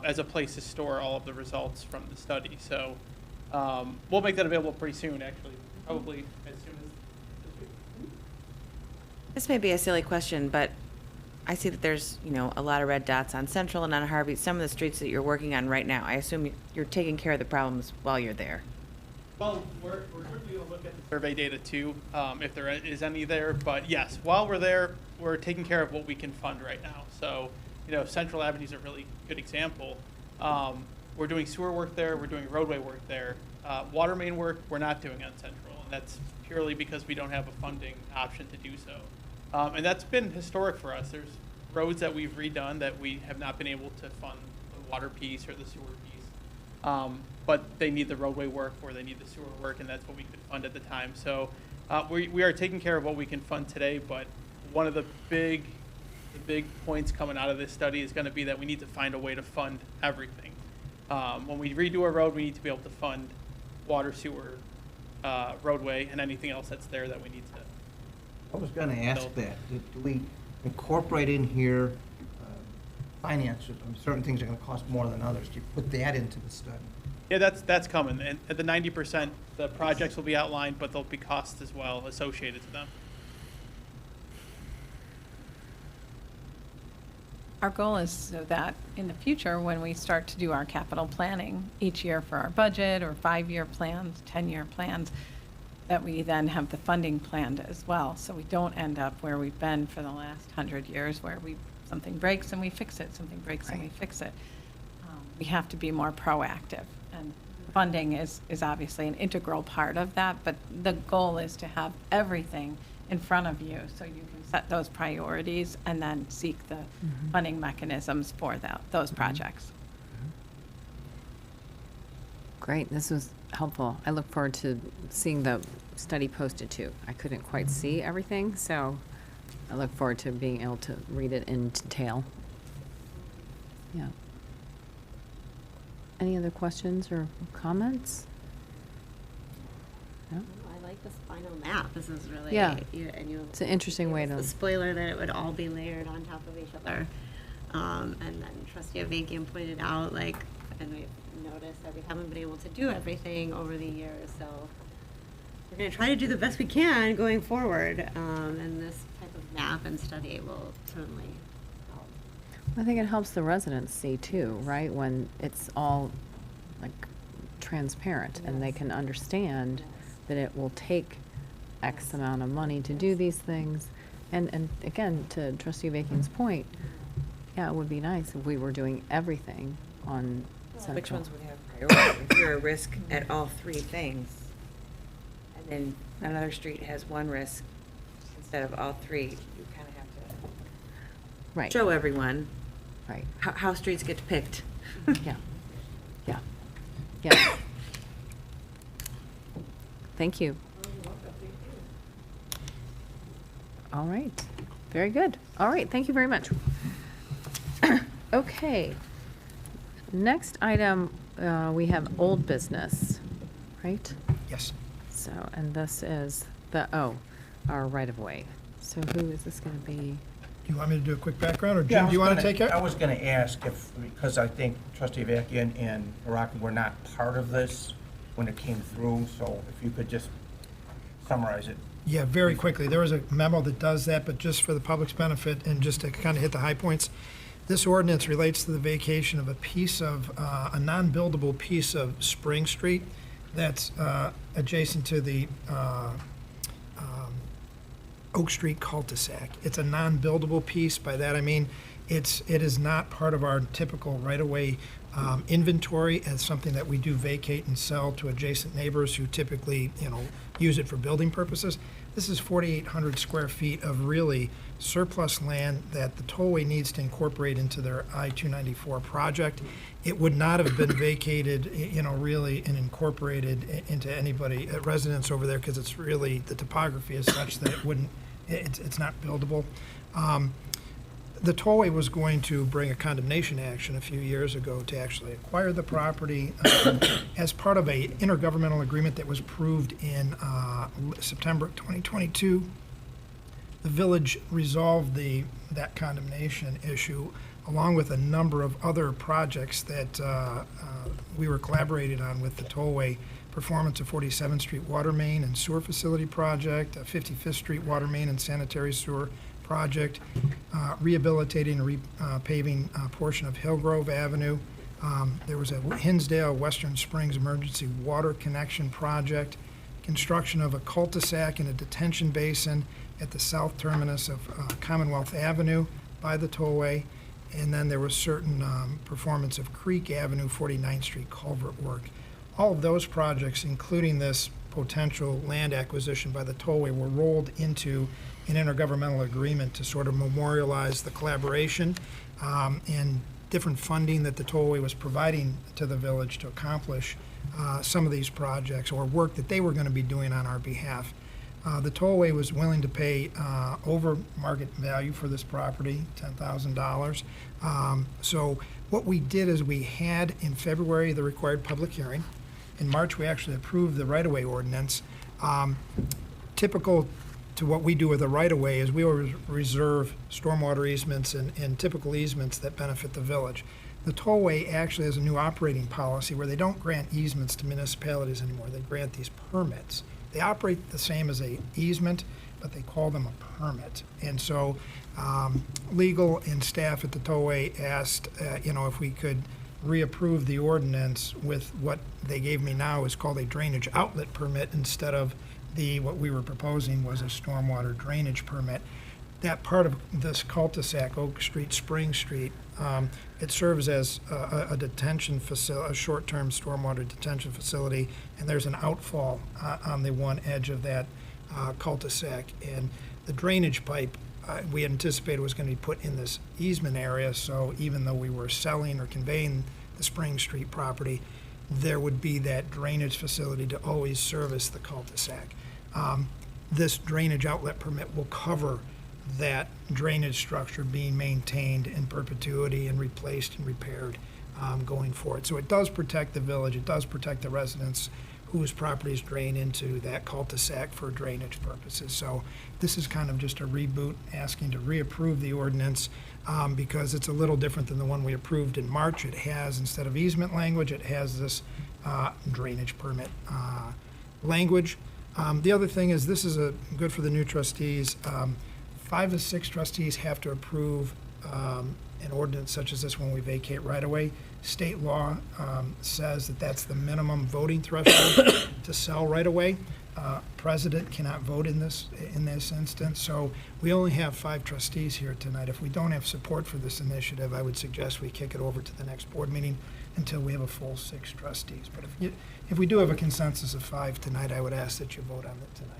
as a place to store all of the results from the study. So we'll make that available pretty soon, actually, probably as soon as this week. This may be a silly question, but I see that there's, you know, a lot of red dots on Central and on Harvey, some of the streets that you're working on right now. I assume you're taking care of the problems while you're there. Well, we're certainly going to look at the survey data too, if there is any there. But yes, while we're there, we're taking care of what we can fund right now. So, you know, Central Avenue is a really good example. We're doing sewer work there. We're doing roadway work there. Water main work, we're not doing on Central. And that's purely because we don't have a funding option to do so. And that's been historic for us. There's roads that we've redone that we have not been able to fund the water piece or the sewer piece. But they need the roadway work or they need the sewer work, and that's what we could fund at the time. So we are taking care of what we can fund today, but one of the big points coming out of this study is going to be that we need to find a way to fund everything. When we redo a road, we need to be able to fund water, sewer, roadway, and anything else that's there that we need to. I was going to ask that. Do we incorporate in here finances? Certain things are going to cost more than others. Do you put that into the study? Yeah, that's coming. And at the 90%, the projects will be outlined, but there'll be costs as well associated to them. Our goal is so that in the future, when we start to do our capital planning each year for our budget or 5-year plans, 10-year plans, that we then have the funding planned as well. So we don't end up where we've been for the last 100 years, where something breaks and we fix it, something breaks and we fix it. We have to be more proactive. And funding is obviously an integral part of that, but the goal is to have everything in front of you so you can set those priorities and then seek the funding mechanisms for those projects. Great, this was helpful. I look forward to seeing the study posted too. I couldn't quite see everything, so I look forward to being able to read it in detail. Yeah. Any other questions or comments? No? I like this final map. This is really, Yeah. And you. It's an interesting way to. The spoiler that it would all be layered on top of each other. And then Trustee Avakian pointed out, like, and we've noticed that we haven't been able to do everything over the years, so we're going to try to do the best we can going forward. And this type of map and study will certainly help. I think it helps the residents see too, right? When it's all like transparent and they can understand that it will take X amount of money to do these things. And again, to Trustee Avakian's point, yeah, it would be nice if we were doing everything on Central. Which ones would have priority? If you're a risk at all 3 things, and then another street has one risk instead of all 3, you kind of have to Right. show everyone Right. how streets get picked. Yeah. Yeah. Yeah. Thank you. All right. Very good. All right. Thank you very much. Okay. Next item, we have old business, right? Yes. So, and this is our right-of-way. So who is this going to be? You want me to do a quick background, or Yeah, Jim, do you want to take it? I was going to ask if, because I think Trustee Avakian and Barack were not part of this when it came through, so if you could just summarize it. Yeah, very quickly. There was a memo that does that, but just for the public's benefit and just to kind of hit the high points, this ordinance relates to the vacation of a piece of, a non-buildable piece of Spring Street that's adjacent to the Oak Street cul-de-sac. It's a non-buildable piece. By that I mean it is not part of our typical right-of-way inventory as something that we do vacate and sell to adjacent neighbors who typically, use it for building purposes. This is 4,800 square feet of really surplus land that the tollway needs to incorporate into their I-294 project. It would not have been vacated, really, and incorporated into anybody, residents over there, because it's really, the topography is such that it wouldn't, it's not buildable. The tollway was going to bring a condemnation action a few years ago to actually acquire the property as part of a intergovernmental agreement that was approved in September 2022. The village resolved that condemnation issue along with a number of other projects that we were collaborated on with the tollway. Performance of 47th Street water main and sewer facility project, 55th Street water main and sanitary sewer project, rehabilitating and repaving a portion of Hillgrove Avenue. There was a Hinsdale Western Springs Emergency Water Connection Project, construction of a cul-de-sac and a detention basin at the south terminus of Commonwealth Avenue by the tollway, and then there was certain performance of Creek Avenue, 49th Street culvert work. All of those projects, including this potential land acquisition by the tollway, were rolled into an intergovernmental agreement to sort of memorialize the collaboration and different funding that the tollway was providing to the village to accomplish some of these projects or work that they were going to be doing on our behalf. The tollway was willing to pay over market value for this property, $10,000. So what we did is we had in February the required public hearing. In March, we actually approved the right-of-way ordinance. Typical to what we do with the right-of-way is we will reserve stormwater easements and typical easements that benefit the village. The tollway actually has a new operating policy where they don't grant easements to municipalities anymore. They grant these permits. They operate the same as a easement, but they call them a permit. And so legal and staff at the tollway asked, if we could reapprove the ordinance with what they gave me now is called a drainage outlet permit instead of what we were proposing was a stormwater drainage permit. That part of this cul-de-sac, Oak Street, Spring Street, it serves as a detention facility, a short-term stormwater detention facility, and there's an outfall on the one edge of that cul-de-sac. And the drainage pipe we anticipated was going to be put in this easement area, so even though we were selling or conveying the Spring Street property, there would be that drainage facility to always service the cul-de-sac. This drainage outlet permit will cover that drainage structure being maintained in perpetuity and replaced and repaired going forward. So it does protect the village, it does protect the residents whose properties drain into that cul-de-sac for drainage purposes. So this is kind of just a reboot, asking to reapprove the ordinance because it's a little different than the one we approved in March. It has, instead of easement language, it has this drainage permit language. The other thing is this is good for the new trustees. 5 of 6 trustees have to approve an ordinance such as this when we vacate right away. State law says that that's the minimum voting threshold to sell right away. President cannot vote in this instance, so we only have 5 trustees here tonight. If we don't have support for this initiative, I would suggest we kick it over to the next board meeting until we have a full 6 trustees. But if we do have a consensus of 5 tonight, I would ask that you vote on it tonight.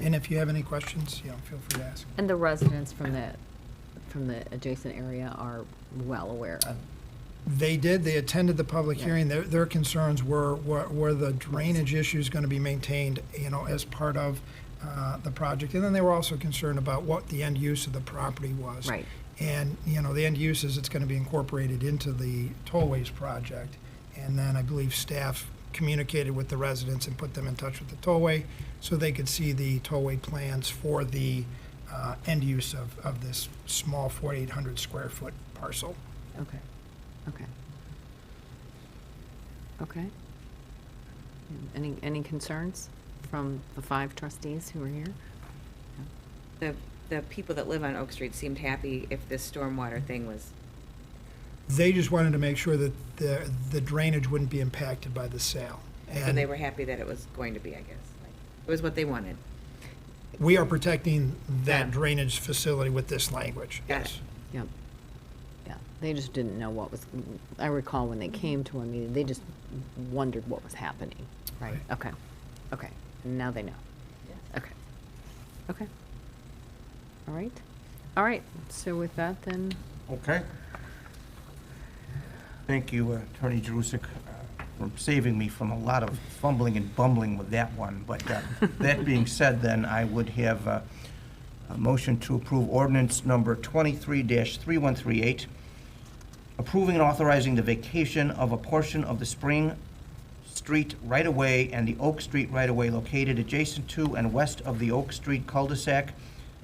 And if you have any questions, feel free to ask. And the residents from the adjacent area are well aware of. They did. They attended the public hearing. Their concerns were the drainage issues going to be maintained, as part of the project. And then they were also concerned about what the end use of the property was. Right. And, the end use is it's going to be incorporated into the tollways project. And then I believe staff communicated with the residents and put them in touch with the tollway so they could see the tollway plans for the end use of this small 4,800 square foot parcel. Okay. Any concerns from the 5 trustees who are here? The people that live on Oak Street seemed happy if this stormwater thing was. They just wanted to make sure that the drainage wouldn't be impacted by the sale. So they were happy that it was going to be, I guess. It was what they wanted. We are protecting that drainage facility with this language. Got Yes. Yep. Yeah, they just didn't know what was, I recall when they came to a meeting, they just wondered what was happening, right? Okay, and now they know. Okay. All right, so with that then, Okay. Thank you, Attorney Jerusik, for saving me from a lot of fumbling and bumbling with that one. But that being said, then, I would have a motion to approve ordinance number 23-3138, approving and authorizing the vacation of a portion of the Spring Street right-of-way and the Oak Street right-of-way located adjacent to and west of the Oak Street cul-de-sac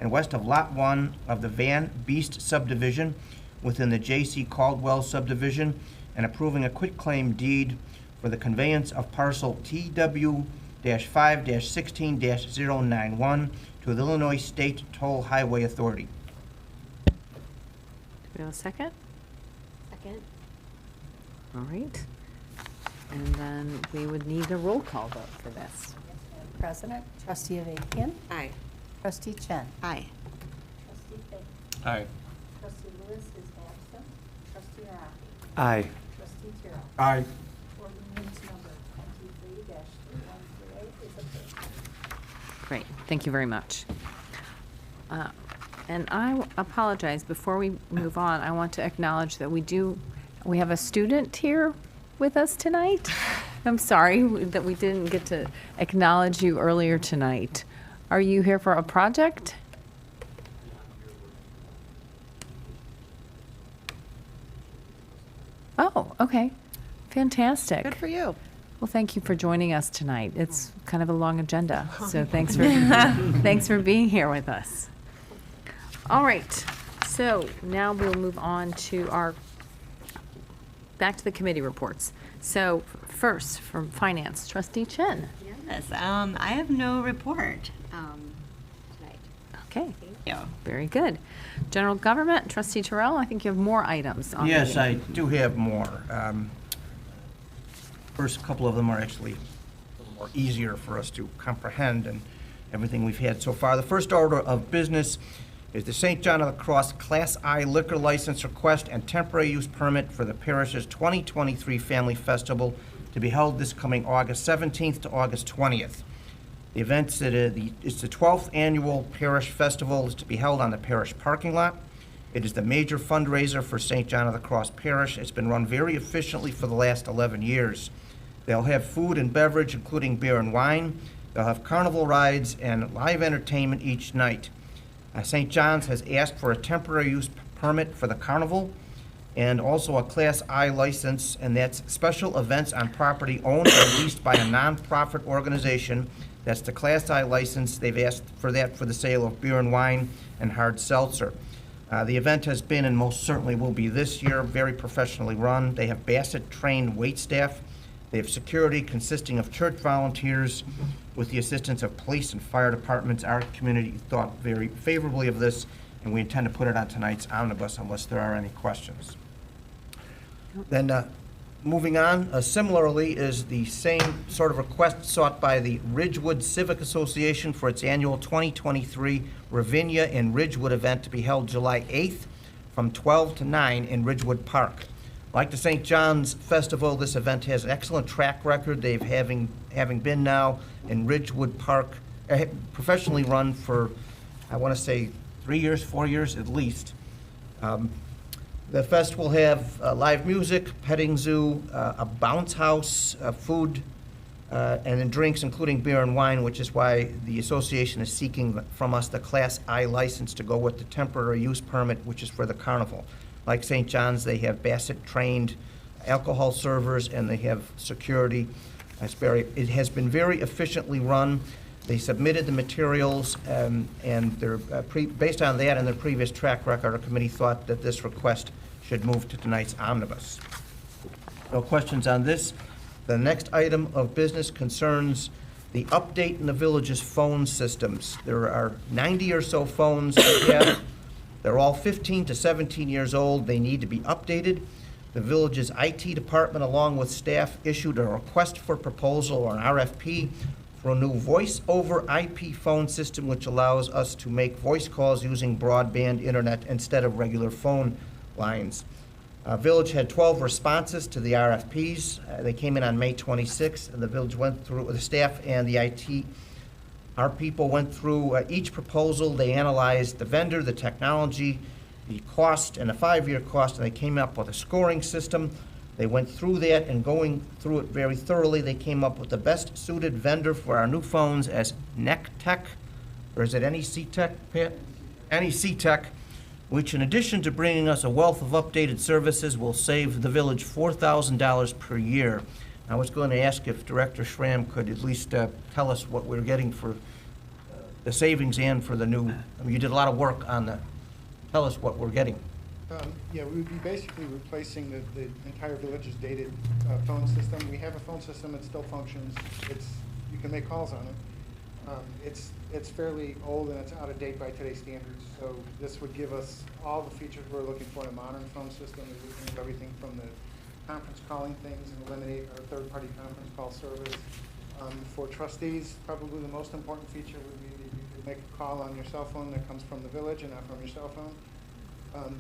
and west of Lot 1 of the Van Beest subdivision within the J.C. Caldwell subdivision, and approving a quitclaim deed for the conveyance of parcel TW-5-16-091 to the Illinois State Toll Highway Authority. Do we have a second? Second. All right. And then we would need a roll call vote for this. President, Trustee Avakian, Aye. Trustee Chen, Aye. Trustee Fink, Aye. Trustee Lewis is absent, Trustee Arafi, Aye. Trustee Terrell. Aye. Ordinance number 23-3138 is approved. Great, thank you very much. And I apologize, before we move on, I want to acknowledge that we have a student here with us tonight. I'm sorry that we didn't get to acknowledge you earlier tonight. Are you here for a project? Oh, okay, fantastic. Good for you. Well, thank you for joining us tonight. It's kind of a long agenda, so thanks for, thanks for being here with us. All right, so now we'll move on to back to the committee reports. So first, from Finance, Trustee Chen. Yes, I have no report tonight. Okay, Thank you. very good. General Government, Trustee Terrell, I think you have more items on the Yes, I do have more. First couple of them are actually a little more easier for us to comprehend and everything we've had so far. The first order of business is the St. John of the Cross Class I liquor license request and temporary use permit for the parish's 2023 Family Festival to be held this coming August 17th to August 20th. The event's it's the 12th annual parish festival, is to be held on the parish parking lot. It is the major fundraiser for St. John of the Cross Parish. It's been run very efficiently for the last 11 years. They'll have food and beverage, including beer and wine. They'll have carnival rides and live entertainment each night. St. John's has asked for a temporary use permit for the carnival and also a Class I license, and that's special events on property owned or leased by a nonprofit organization. That's the Class I license. They've asked for that for the sale of beer and wine and hard seltzer. The event has been and most certainly will be this year very professionally run. They have Bassett-trained wait staff. They have security consisting of church volunteers with the assistance of police and fire departments. Our community thought very favorably of this, and we intend to put it on tonight's omnibus unless there are any questions. Then moving on, similarly is the same sort of request sought by the Ridgewood Civic Association for its annual 2023 Ravinia in Ridgewood event to be held July 8th from 12 to 9 in Ridgewood Park. Like the St. John's Festival, this event has an excellent track record. They've having been now in Ridgewood Park, professionally run for, I want to say, 3 years, 4 years at least. The fest will have live music, petting zoo, a bounce house, food, and then drinks, including beer and wine, which is why the association is seeking from us the Class I license to go with the temporary use permit, which is for the carnival. Like St. John's, they have Bassett-trained alcohol servers, and they have security. It has been very efficiently run. They submitted the materials, and they're, based on that and their previous track record, our committee thought that this request should move to tonight's omnibus. No questions on this. The next item of business concerns the update in the village's phone systems. There are 90 or so phones we have. They're all 15 to 17 years old. They need to be updated. The village's IT department, along with staff, issued a request for proposal, or an RFP, for a new voice-over IP phone system which allows us to make voice calls using broadband internet instead of regular phone lines. Village had 12 responses to the RFPs. They came in on May 26th, and the village went through, the staff and the IT, our people went through each proposal. They analyzed the vendor, the technology, the cost, and the 5-year cost, and they came up with a scoring system. They went through that, and going through it very thoroughly, they came up with the best suited vendor for our new phones as NECTech, or is it NECTech, Pat? NECTech, which in addition to bringing us a wealth of updated services will save the village $4,000 per year. I was going to ask if Director Schramm could at least tell us what we're getting for the savings and for the new, I mean, you did a lot of work on the, tell us what we're getting. Yeah, we would be basically replacing the entire village's dated phone system. We have a phone system, it still functions. You can make calls on it. It's fairly old and it's out of date by today's standards, so this would give us all the features we're looking for in a modern phone system. It would remove everything from the conference calling things and eliminate our third-party conference call service. For trustees, probably the most important feature would be that you could make a call on your cell phone that comes from the village and not from your cell phone,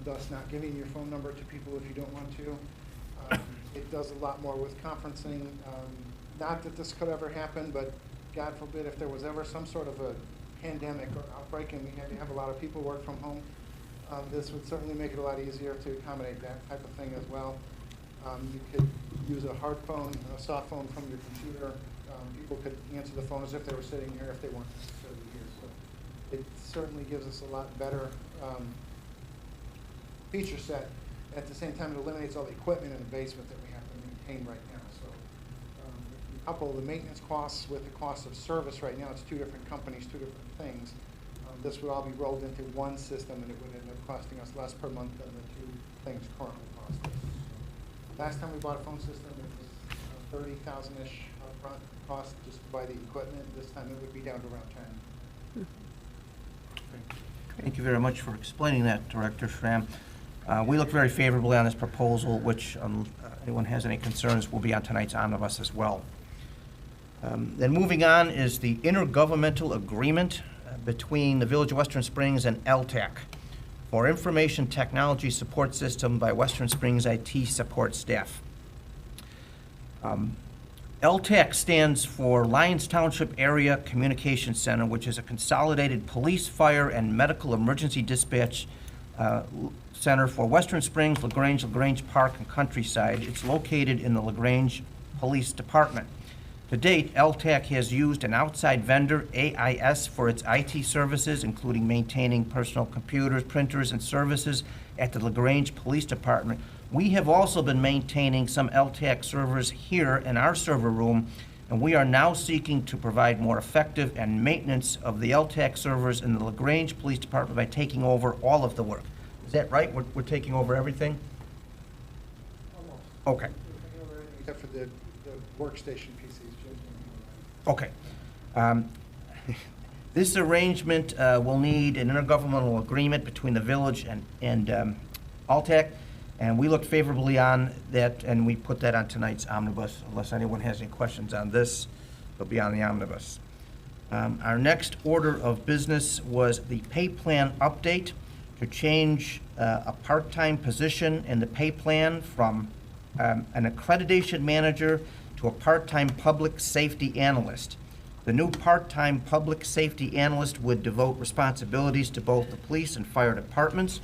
thus not giving your phone number to people if you don't want to. It does a lot more with conferencing. Not that this could ever happen, but God forbid if there was ever some sort of a pandemic or outbreak and we had to have a lot of people work from home, this would certainly make it a lot easier to accommodate that type of thing as well. You could use a hard phone, a soft phone from your computer. People could answer the phone as if they were sitting here if they weren't necessarily here. So it certainly gives us a lot better feature set. At the same time, it eliminates all the equipment in the basement that we have to maintain right now. So if you couple the maintenance costs with the cost of service right now, it's two different companies, two different things. This would all be rolled into one system and it would end up costing us less per month than the two things currently cost us. So last time we bought a phone system, it was $30,000-ish upfront cost just to buy the equipment. This time it would be down to around 10. Thank you very much for explaining that, Director Schramm. We look very favorably on this proposal, which anyone has any concerns will be on tonight's omnibus as well. Then moving on is the intergovernmental agreement between the Village of Western Springs and LTAC for Information Technology Support System by Western Springs IT support staff. LTAC stands for Lyons Township Area Communication Center, which is a consolidated police, fire, and medical emergency dispatch center for Western Springs, LaGrange, LaGrange Park, and Countryside. It's located in the LaGrange Police Department. To date, LTAC has used an outside vendor, AIS, for its IT services, including maintaining personal computers, printers, and services at the LaGrange Police Department. We have also been maintaining some LTAC servers here in our server room, and we are now seeking to provide more effective and maintenance of the LTAC servers in the LaGrange Police Department by taking over all of the work. Is that right? We're taking over everything? Almost. Okay. Except for the workstation PCs. Okay. This arrangement will need an intergovernmental agreement between the village and LTAC, and we look favorably on that, and we put that on tonight's omnibus. Unless anyone has any questions on this, it'll be on the omnibus. Our next order of business was the pay plan update to change a part-time position in the pay plan from an accreditation manager to a part-time public safety analyst. The new part-time public safety analyst would devote responsibilities to both the police and fire departments.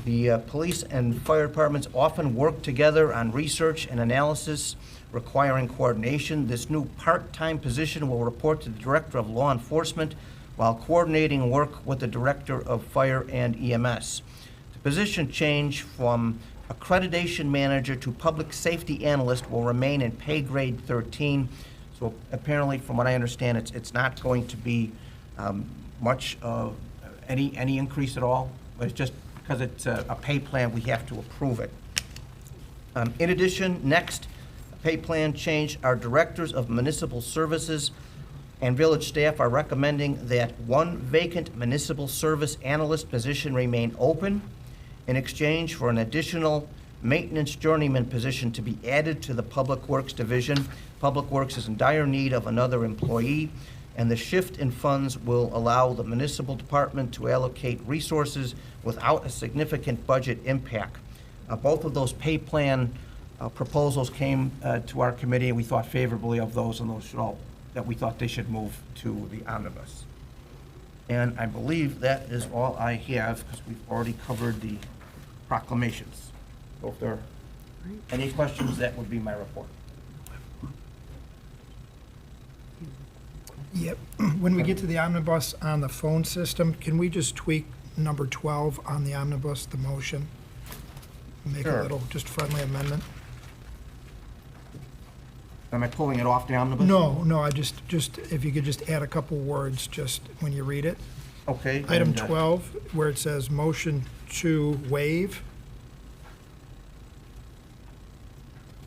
The police and fire departments often work together on research and analysis requiring coordination. This new part-time position will report to the Director of Law Enforcement while coordinating work with the Director of Fire and EMS. The position change from accreditation manager to public safety analyst will remain in pay grade 13. So apparently, from what I understand, it's not going to be much of any increase at all. But it's just because it's a pay plan, we have to approve it. In addition, next pay plan change, our directors of municipal services and village staff are recommending that one vacant municipal service analyst position remain open in exchange for an additional maintenance journeyman position to be added to the Public Works Division. Public Works is in dire need of another employee, and the shift in funds will allow the municipal department to allocate resources without a significant budget impact. Both of those pay plan proposals came to our committee, and we thought favorably of those, and those should all, that we thought they should move to the omnibus. And I believe that is all I have, because we've already covered the proclamations. So if there are any questions, that would be my report. Yep. When we get to the omnibus on the phone system, can we just tweak number 12 on the omnibus, the motion? Make Sure. a little, just friendly amendment? Am I pulling it off the omnibus? No, I just, if you could just add a couple words just when you read it. Okay. Item and, 12, where it says motion to waive,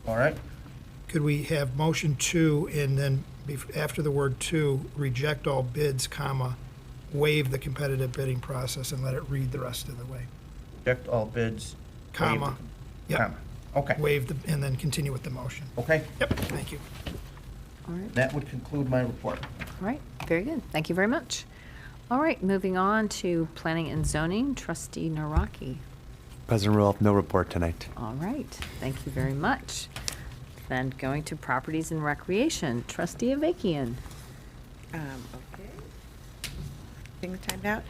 All right. could we have motion to and then after the word "to," reject all bids, comma, waive the competitive bidding process, and let it read the rest of the way. Reject all bids. Comma. waive the- Yep. comma. Okay, Waive the, and then continue with the motion. okay. Yep, thank you. All right. That would conclude my report. All right, very good. Thank you very much. All right, moving on to Planning and Zoning, Trustee Naraki. President Rule, no report tonight. All right, thank you very much. Then going to Properties and Recreation, Trustee Avakian. Okay. Things timed out.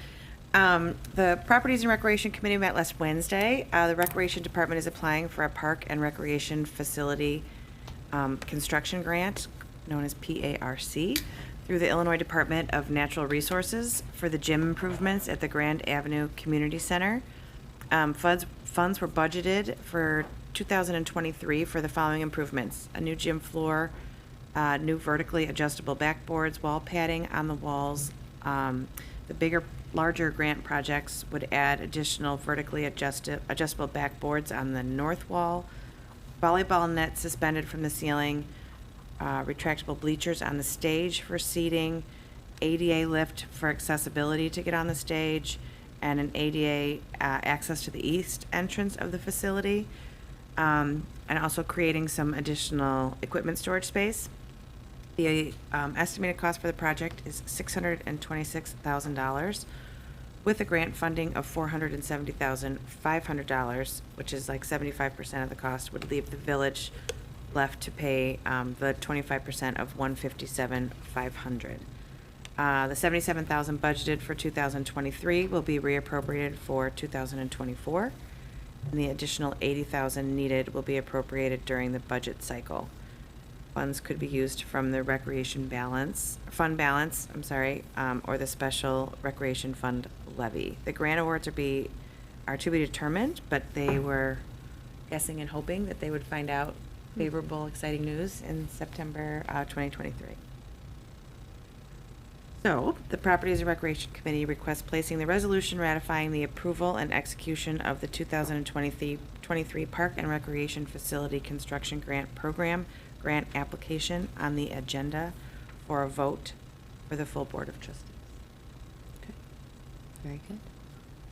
The Properties and Recreation Committee met last Wednesday. The Recreation Department is applying for a park and recreation facility construction grant, known as PARC, through the Illinois Department of Natural Resources for the gym improvements at the Grand Avenue Community Center. Funds were budgeted for 2023 for the following improvements: a new gym floor, new vertically adjustable backboards, wall padding on the walls. The larger grant projects would add additional vertically adjustable backboards on the north wall, volleyball net suspended from the ceiling, retractable bleachers on the stage for seating, ADA lift for accessibility to get on the stage, and an ADA access to the east entrance of the facility, and also creating some additional equipment storage space. The estimated cost for the project is $626,000, with a grant funding of $470,500, which is like 75% of the cost, would leave the village left to pay the 25% of $157,500. The $77,000 budgeted for 2023 will be reappropriated for 2024, and the additional $80,000 needed will be appropriated during the budget cycle. Funds could be used from the fund balance, or the special recreation fund levy. The grant awards are to be determined, but they were guessing and hoping that they would find out favorable, exciting news in September 2023. So, the Properties and Recreation Committee requests placing the resolution ratifying the approval and execution of the 2023 Park and Recreation Facility Construction Grant Program grant application on the agenda for a vote for the full Board of Trustees. Okay, very good.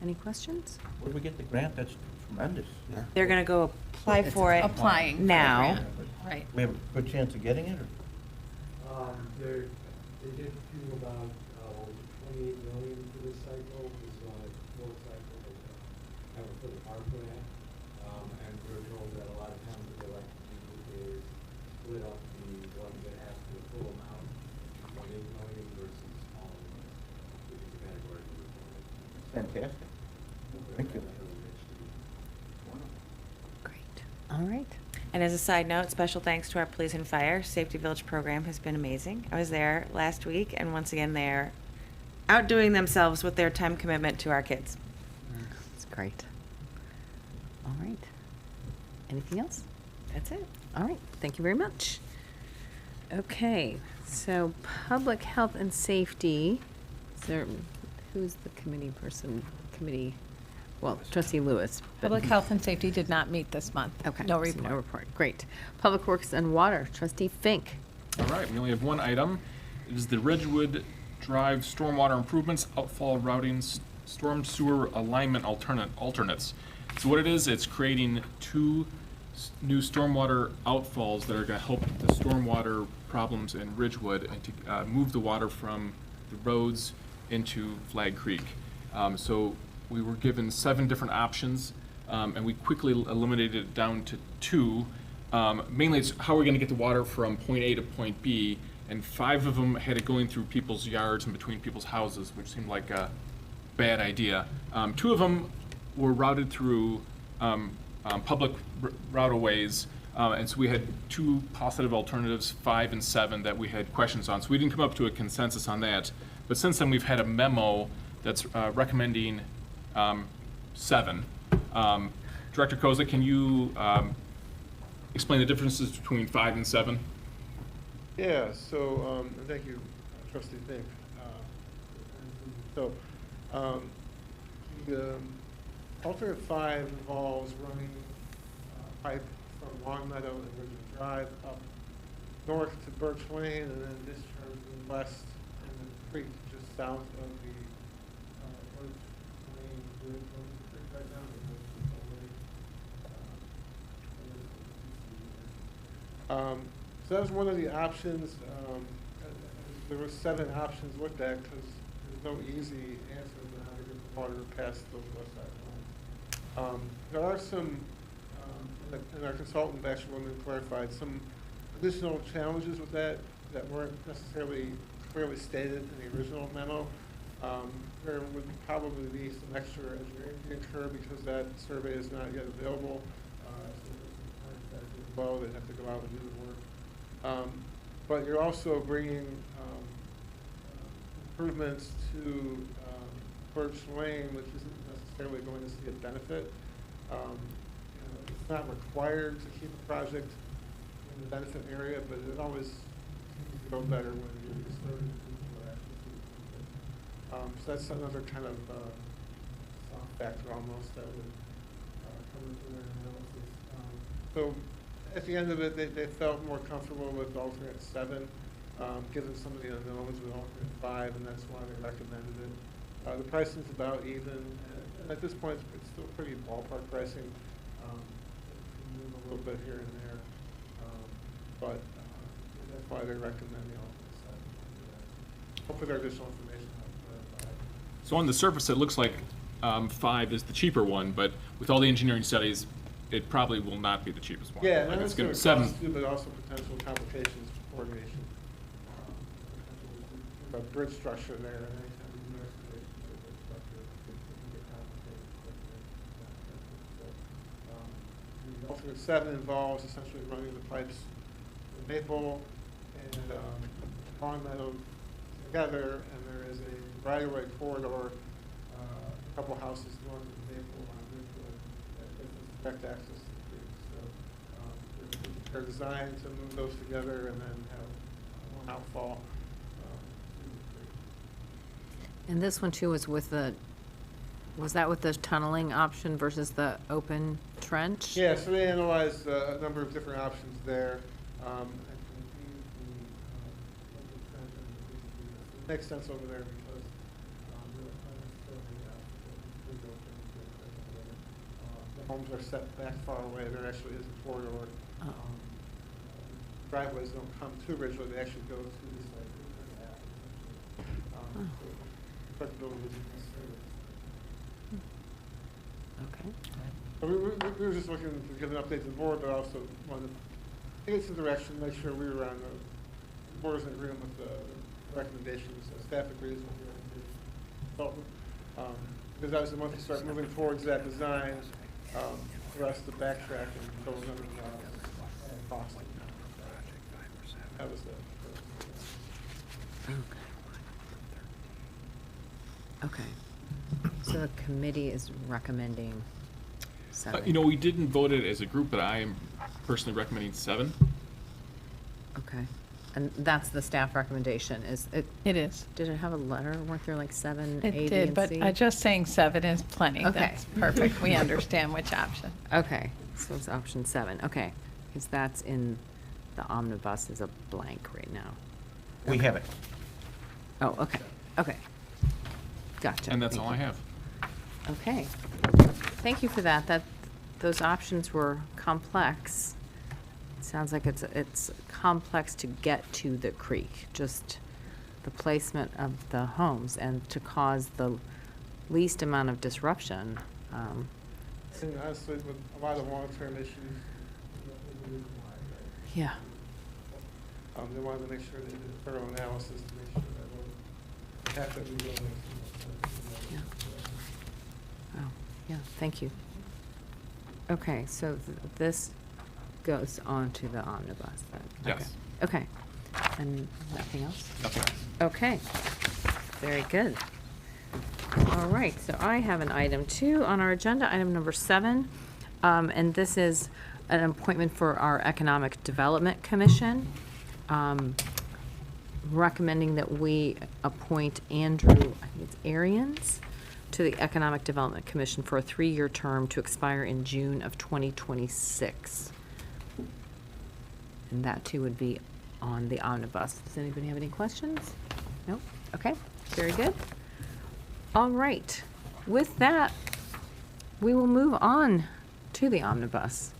Any questions? Where do we get the grant? That's tremendous. They're gonna go apply for it Applying for the now. grant. Right. We have a good chance of getting it, or? They did do about, 28 million for this cycle, this is on a fourth cycle, they have for the park grant. And we're told that a lot of times what they like to do is split up the one that has the full amount, 1.8 million versus all of them, which is the category we were told. Fantastic. Thank you. Great. All right. And as a side note, special thanks to our police and fire. Safety Village program has been amazing. I was there last week, and once again, they're outdoing themselves with their time commitment to our kids. That's great. All right. Anything else? That's it. All right, thank you very much. Okay, so Public Health and Safety, who's the well, Trustee Lewis. but- Public Health and Safety did not meet this month. Okay. No so report. No report, great. Public Works and Water, Trustee Fink. All right, we only have one item. It is the Ridgewood Drive Stormwater Improvements Outfall Routing Storm Sewer Alignment Alternates. So what it is, it's creating two new stormwater outfalls that are going to help the stormwater problems in Ridgewood and to move the water from the roads into Flag Creek. So we were given 7 different options, and we quickly eliminated it down to 2. Mainly, it's how we're going to get the water from point A to point B, and 5 of them had it going through people's yards and between people's houses, which seemed like a bad idea. 2 of them were routed through public routaways, and so we had 2 positive alternatives, 5 and 7, that we had questions on. So we didn't come up to a consensus on that. But since then, we've had a memo that's recommending 7. Director Koza, can you explain the differences between 5 and 7? Yeah, so, thank you, Trustee Fink. The alternate 5 involves running pipe from Long Meadow and Ridgewood Drive up north to Birch Lane and then discharging west in the creek just south of the Birch Lane Bridge. What is the creek right now? So that was one of the options. There were 7 options looked at because there's no easy answer to how to get the water past those west side lines. There are some, and our consultant, Baxter Women, clarified some additional challenges with that weren't necessarily clearly stated in the original memo. There would probably be some extra engineering to incur because that survey is not yet available. Well, they'd have to go out and do the work. But you're also bringing improvements to Birch Lane, which isn't necessarily going to see a benefit. It's not required to keep a project in the benefit area, but it always seems to go better when you're disturbing people that actually see the benefit. So that's another kind of soft factor almost that would come into their analysis. So at the end of it, they felt more comfortable with alternate 7, given some of the unknowns with alternate 5, and that's why they recommended it. The pricing's about even, and at this point, it's still pretty ballpark pricing. It can move a little bit here and there, but that's why they recommend the alternate 7. Hopefully, there are additional information. So on the surface, it looks like 5 is the cheaper one, but with all the engineering studies, it probably will not be the cheapest one. Yeah, like not it's going to be necessarily 7. cost too, but also potential complications for coordination. A bridge structure there, and anytime you do excavation of a bridge structure, it can get complicated. The alternate 7 involves essentially running the pipes from Maple and Long Meadow together, and there is a right-of-way corridor, a couple houses north of Maple on Ridgewood that gives us direct access to the creek. So they're designed to move those together and then have one outfall. And this one too was with was that with the tunneling option versus the open trench? Yeah, so they analyzed a number of different options there. It makes sense over there because the homes are set back far away. There actually is a corridor. Driveways don't come to Ridgewood, they actually go to the site. Okay. We were just looking to give an update to the board, but also wanted to take it some direction, make sure we were on the board is in agreement with the recommendations. Staff agrees with the recommendations. Because obviously once we start moving towards that design, for us to backtrack and go another cost. That was it. Okay. So the committee is recommending 7. We didn't vote it as a group, but I am personally recommending 7. Okay. And that's the staff recommendation, is it? It is. Did it have a letter? Weren't there like 7, A, It B, and did, but C? just saying 7 is plenty. Okay. That's perfect. We understand which option. Okay, so it's option 7, okay. Because that's in the omnibus is a blank right now. We have it. Oh, okay, okay. Gotcha. And that's Thank all I you. have. Okay. Thank you for that. Those options were complex. It sounds like it's complex to get to the creek, just the placement of the homes and to cause the least amount of disruption. And honestly, with a lot of long-term issues, Yeah. they wanted to make sure they did a thorough analysis to make sure that what happened we will. Yeah. Oh, yeah, thank you. Okay, so this goes on to the omnibus then? Yes. Okay, and nothing else? Nothing else. Okay, very good. All right, so I have an item 2 on our agenda, item number 7, and this is an appointment for our Economic Development Commission. Recommending that we appoint Andrew, I think it's Arians, to the Economic Development Commission for a 3-year term to expire in June of 2026. And that too would be on the omnibus. Does anybody have any questions? No? Okay, very good. All right. With that, we will move on to the omnibus.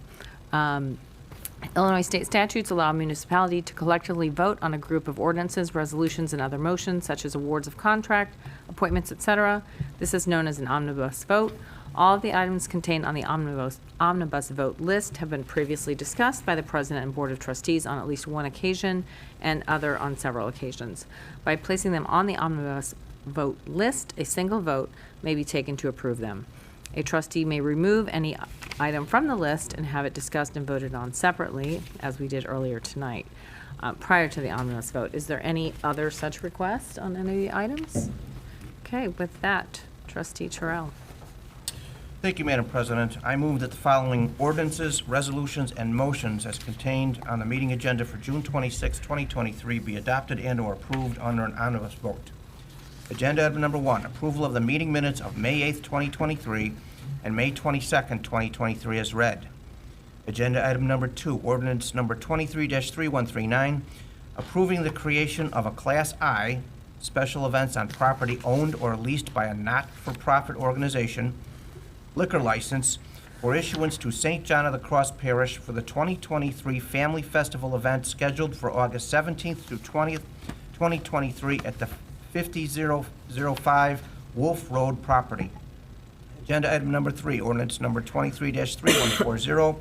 Illinois state statutes allow a municipality to collectively vote on a group of ordinances, resolutions, and other motions, such as awards of contract, appointments, etc. This is known as an omnibus vote. All of the items contained on the omnibus vote list have been previously discussed by the President and Board of Trustees on at least one occasion, and other on several occasions. By placing them on the omnibus vote list, a single vote may be taken to approve them. A trustee may remove any item from the list and have it discussed and voted on separately, as we did earlier tonight, prior to the omnibus vote. Is there any other such request on any of the items? Okay, with that, Trustee Terrell. Thank you, Madam President. I move that the following ordinances, resolutions, and motions as contained on the meeting agenda for June 26, 2023 be adopted and/or approved under an omnibus vote. Agenda item number 1, approval of the meeting minutes of May 8th, 2023 and May 22nd, 2023 as read. Agenda item number 2, ordinance number 23-3139, approving the creation of a Class I special events on property owned or leased by a not-for-profit organization liquor license for issuance to St. John of the Cross Parish for the 2023 Family Festival event scheduled for August 17th through 20th, 2023 at the 5005 Wolf Road property. Agenda item number 3, ordinance number 23-3140,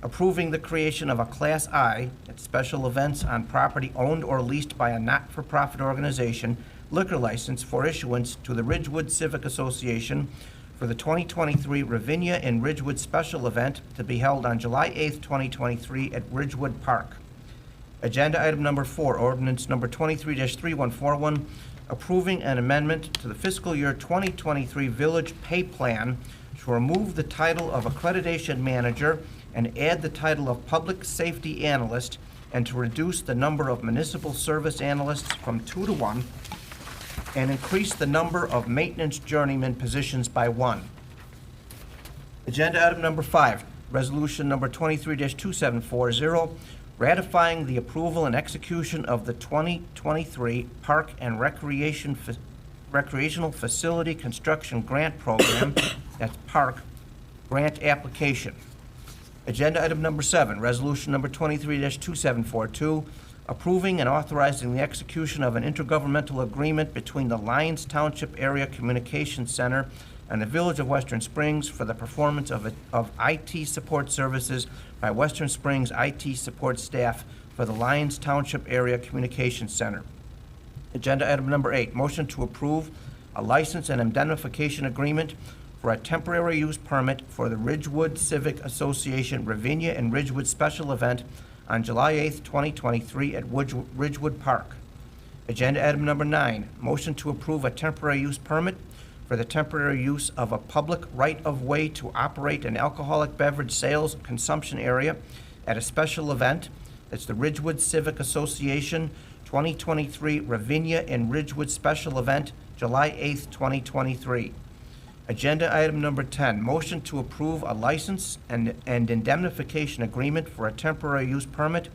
approving the creation of a Class I at special events on property owned or leased by a not-for-profit organization liquor license for issuance to the Ridgewood Civic Association for the 2023 Ravinia and Ridgewood Special event to be held on July 8th, 2023 at Ridgewood Park. Agenda item number 4, ordinance number 23-3141, approving an amendment to the fiscal year 2023 village pay plan to remove the title of accreditation manager and add the title of public safety analyst, and to reduce the number of municipal service analysts from 2 to 1, and increase the number of maintenance journeyman positions by 1. Agenda item number 5, resolution number 23-2740, ratifying the approval and execution of the 2023 Park and Recreational Facility Construction Grant Program, that's PARC, grant application. Agenda item number 7, resolution number 23-2742, approving and authorizing the execution of an intergovernmental agreement between the Lyons Township Area Communications Center and the Village of Western Springs for the performance of IT support services by Western Springs IT support staff for the Lyons Township Area Communications Center. Agenda item number 8, motion to approve a license and indemnification agreement for a temporary use permit for the Ridgewood Civic Association Ravinia and Ridgewood Special event on July 8th, 2023 at Ridgewood Park. Agenda item number 9, motion to approve a temporary use permit for the temporary use of a public right-of-way to operate an alcoholic beverage sales and consumption area at a special event. That's the Ridgewood Civic Association 2023 Ravinia and Ridgewood Special Event, July 8th, 2023. Agenda item number 10, motion to approve a license and indemnification agreement for a temporary use permit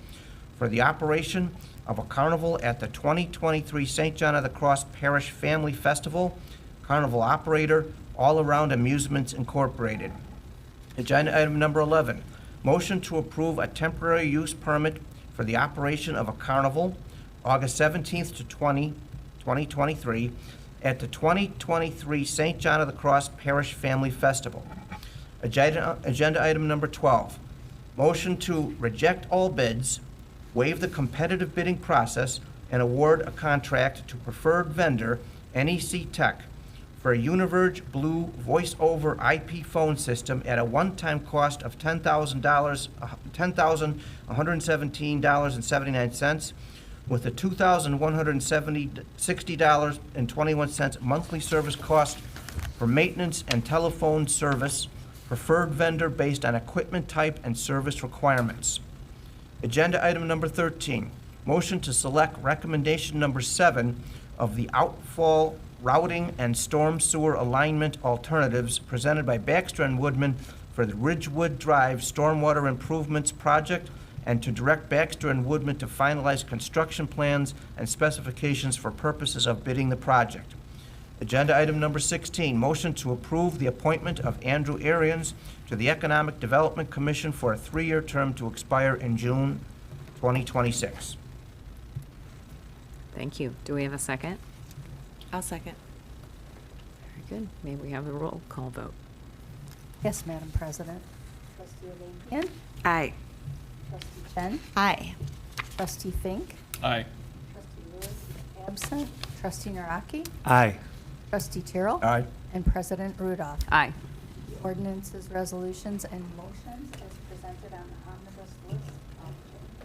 for the operation of a carnival at the 2023 St. John of the Cross Parish Family Festival. Carnival operator, All Around Amusements Incorporated. Agenda item number 11, motion to approve a temporary use permit for the operation of a carnival, August 17th to 2023, at the 2023 St. John of the Cross Parish Family Festival. Agenda item number 12, motion to reject all bids, waive the competitive bidding process, and award a contract to preferred vendor, NEC Tech, for a Univerge Blue voice-over IP phone system at a one-time cost of $10,117.79, with a $2,160.21 monthly service cost for maintenance and telephone service, preferred vendor based on equipment type and service requirements. Agenda item number 13, motion to select recommendation number 7 of the outfall routing and storm sewer alignment alternatives presented by Baxter and Woodman for the Ridgewood Drive Stormwater Improvements Project and to direct Baxter and Woodman to finalize construction plans and specifications for purposes of bidding the project. Agenda item number 16, motion to approve the appointment of Andrew Arians to the Economic Development Commission for a 3-year term to expire in June 2026. Thank you. Do we have a second? I'll second. Very good. May we have a roll call vote? Yes, Madam President. Trustee Avakian? Aye. Trustee Chen? Aye. Trustee Fink? Aye. Trustee Lewis is absent. Trustee Naraki? Aye. Trustee Terrell? Aye. And President Rudolph. Aye. The ordinances, resolutions, and motions as presented on the omnibus list of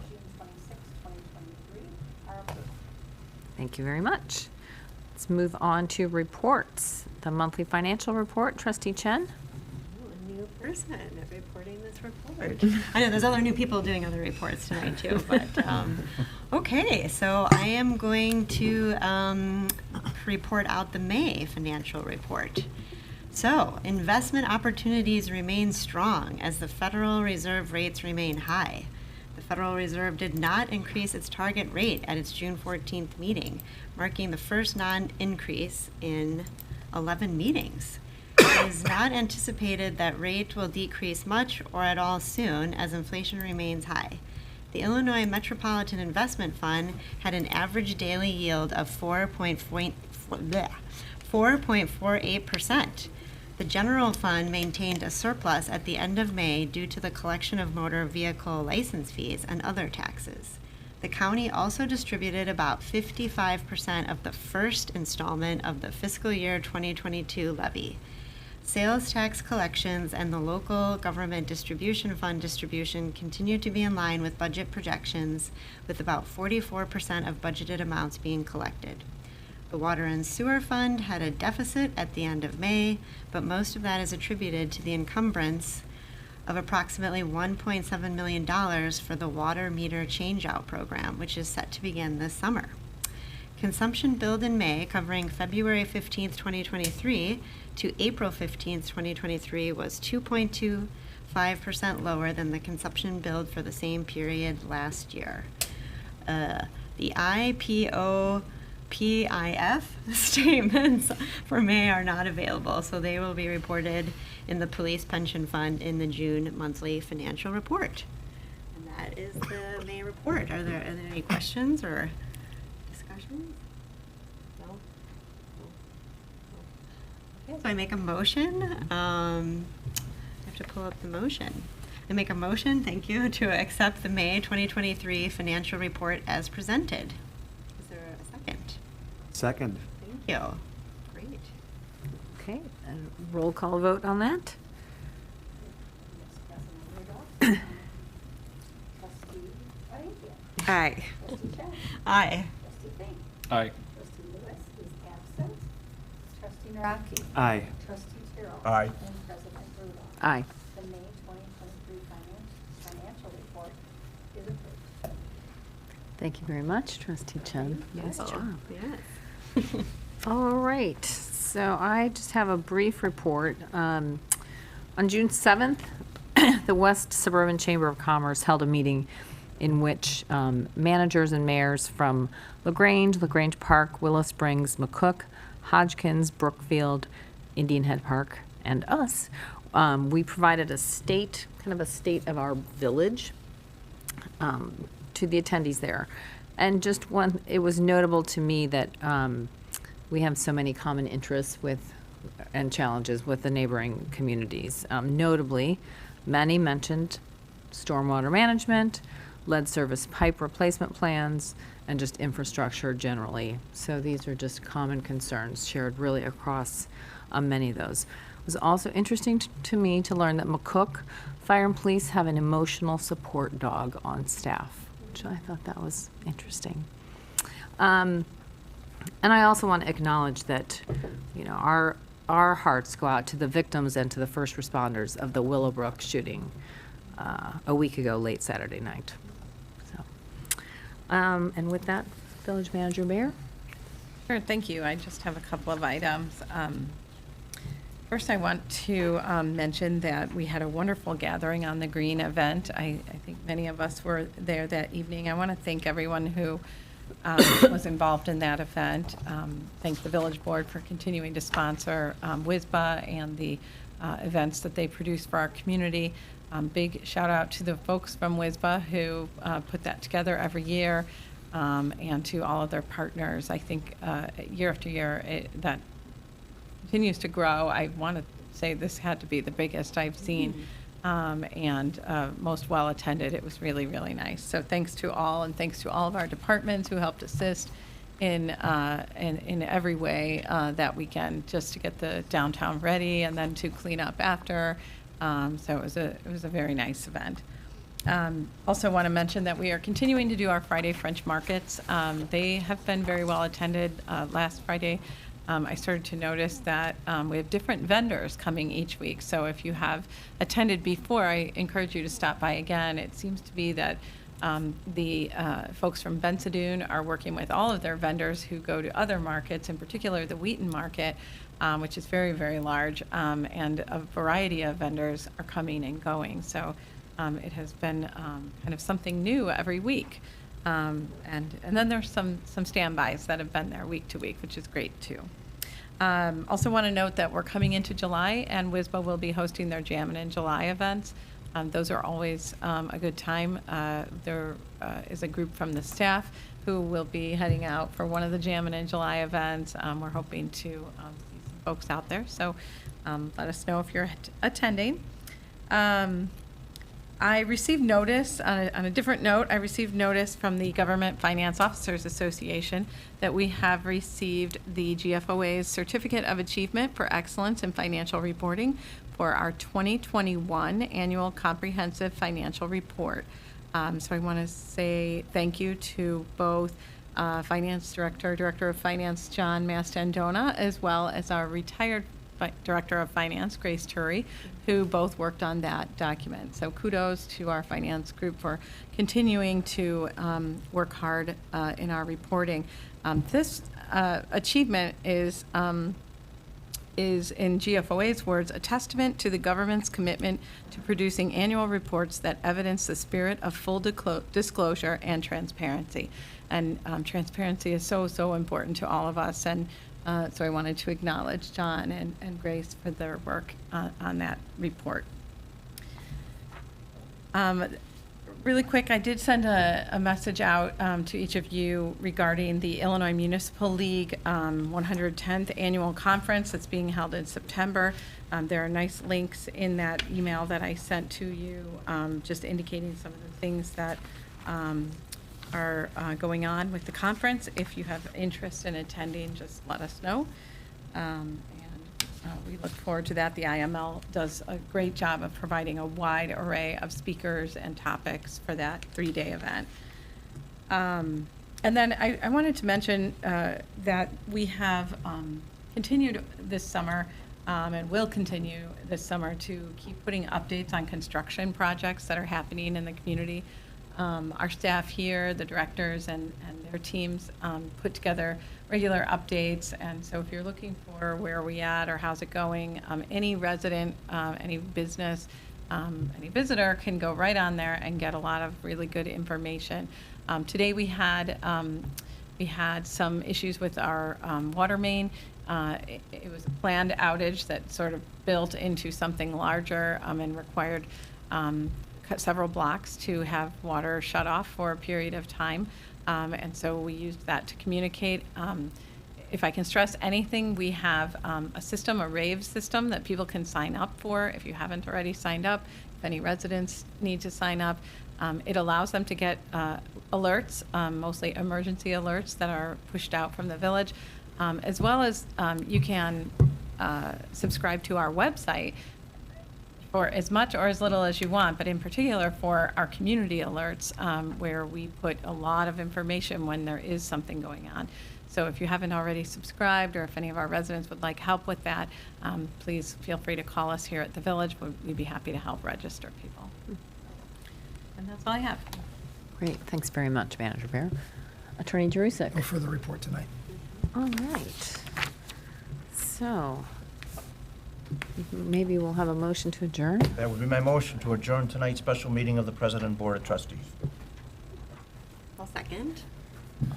June 26, 2023 are approved. Thank you very much. Let's move on to reports. The monthly financial report, Trustee Chen. A new person reporting this report. I know there's other new people doing other reports tonight too, but okay. So I am going to report out the May financial report. So investment opportunities remain strong as the Federal Reserve rates remain high. The Federal Reserve did not increase its target rate at its June 14th meeting, marking the first non-increase in 11 meetings. It is not anticipated that rate will decrease much or at all soon as inflation remains high. The Illinois Metropolitan Investment Fund had an average daily yield of 4.48%. The general fund maintained a surplus at the end of May due to the collection of motor vehicle license fees and other taxes. The county also distributed about 55% of the first installment of the fiscal year 2022 levy. Sales tax collections and the local government distribution fund distribution continue to be in line with budget projections, with about 44% of budgeted amounts being collected. The Water and Sewer Fund had a deficit at the end of May, but most of that is attributed to the encumbrance of approximately $1.7 million for the water meter changeout program, which is set to begin this summer. Consumption billed in May, covering February 15th, 2023 to April 15th, 2023, was 2.25% lower than the consumption billed for the same period last year. The IPO PIF statements for May are not available, so they will be reported in the Police Pension Fund in the June monthly financial report. And that is the May report. Are there any questions or discussions? No? Okay, so I make a motion. I have to pull up the motion. I make a motion, thank you, to accept the May 2023 financial report as presented. Is there a second? Second. Thank you. Great. Okay, and roll call vote on that? Yes, President Rudolph. Trustee Avakian? Aye. Trustee Chen? Aye. Trustee Fink? Aye. Trustee Lewis is absent. Trustee Naraki? Aye. Trustee Terrell? Aye. And President Rudolph. Aye. The May 2023 financial report is approved. Thank you very much, Trustee Chen. Nice job. Yes. All right, so I just have a brief report. On June 7th, the West Suburban Chamber of Commerce held a meeting in which managers and mayors from LaGrange Park, Willow Springs, McCook, Hodgkins, Brookfield, Indian Head Park, and us, we provided a state of our village to the attendees there. And just it was notable to me that we have so many common interests and challenges with the neighboring communities. Notably, many mentioned stormwater management, lead service pipe replacement plans, and just infrastructure generally. So these are just common concerns shared really across many of those. It was also interesting to me to learn that McCook Fire and Police have an emotional support dog on staff, which I thought that was interesting. And I also want to acknowledge that, you know, our hearts go out to the victims and to the first responders of the Willowbrook shooting a week ago, late Saturday night. So, and with that, Village Manager Bear. Sure, thank you. I just have a couple of items. First, I want to mention that we had a wonderful gathering on the Green event. I think many of us were there that evening. I want to thank everyone who was involved in that event. Thank the Village Board for continuing to sponsor WISBA and the events that they produce for our community. Big shout out to the folks from WISBA who put that together every year, and to all of their partners. I think year after year that continues to grow. I want to say this had to be the biggest I've seen, and most well attended. It was really, really nice. So thanks to all, and thanks to all of our departments who helped assist in every way that weekend, just to get the downtown ready and then to clean up after. So it was a very nice event. Also want to mention that we are continuing to do our Friday French markets. They have been very well attended. Last Friday, I started to notice that we have different vendors coming each week. So if you have attended before, I encourage you to stop by again. It seems to be that the folks from Bensadoon are working with all of their vendors who go to other markets, in particular the Wheaton Market, which is very, very large, and a variety of vendors are coming and going. So it has been kind of something new every week. And then there's some standbys that have been there week to week, which is great too. Also want to note that we're coming into July, and WISBA will be hosting their Jammin' in July events. Those are always a good time. There is a group from the staff who will be heading out for one of the Jammin' in July events. We're hoping to see some folks out there, so let us know if you're attending. I received notice, on a different note, I received notice from the Government Finance Officers Association that we have received the GFOA's Certificate of Achievement for Excellence in Financial Reporting for our 2021 Annual Comprehensive Financial Report. So I want to say thank you to both Finance Director of Finance, John Mastandona, as well as our retired Director of Finance, Grace Turry, who both worked on that document. So kudos to our finance group for continuing to work hard in our reporting. This achievement is in GFOA's words, a testament to the government's commitment to producing annual reports that evidence the spirit of full disclosure and transparency. And transparency is so, so important to all of us. And so I wanted to acknowledge John and Grace for their work on that report. Really quick, I did send a message out to each of you regarding the Illinois Municipal League 110th Annual Conference that's being held in September. There are nice links in that email that I sent to you, just indicating some of the things that are going on with the conference. If you have interest in attending, just let us know. We look forward to that. The IML does a great job of providing a wide array of speakers and topics for that 3-day event. And then I wanted to mention that we have continued this summer and will continue this summer to keep putting updates on construction projects that are happening in the community. Our staff here, the directors and their teams put together regular updates, and so if you're looking for where are we at or how's it going, any resident, any business, any visitor can go right on there and get a lot of really good information. Today we had some issues with our water main. It was a planned outage that sort of built into something larger and required several blocks to have water shut off for a period of time. And so we used that to communicate. If I can stress anything, we have a system, a RAVE system that people can sign up for if you haven't already signed up. If any residents need to sign up, it allows them to get alerts, mostly emergency alerts that are pushed out from the village, as well as you can subscribe to our website for as much or as little as you want, but in particular for our community alerts, where we put a lot of information when there is something going on. So if you haven't already subscribed, or if any of our residents would like help with that, please feel free to call us here at the village. We'd be happy to help register people. And that's all I have. Great, thanks very much, Manager Bear. Attorney Jurusik. No further report tonight. All right. So maybe we'll have a motion to adjourn. That would be my motion to adjourn tonight's special meeting of the President and Board of Trustees. I'll second.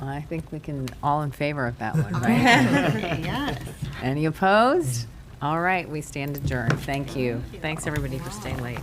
I think we can, all in favor of that one, right? Yes. Any opposed? All right, we stand adjourned. Thank you. Thanks, everybody, for staying late.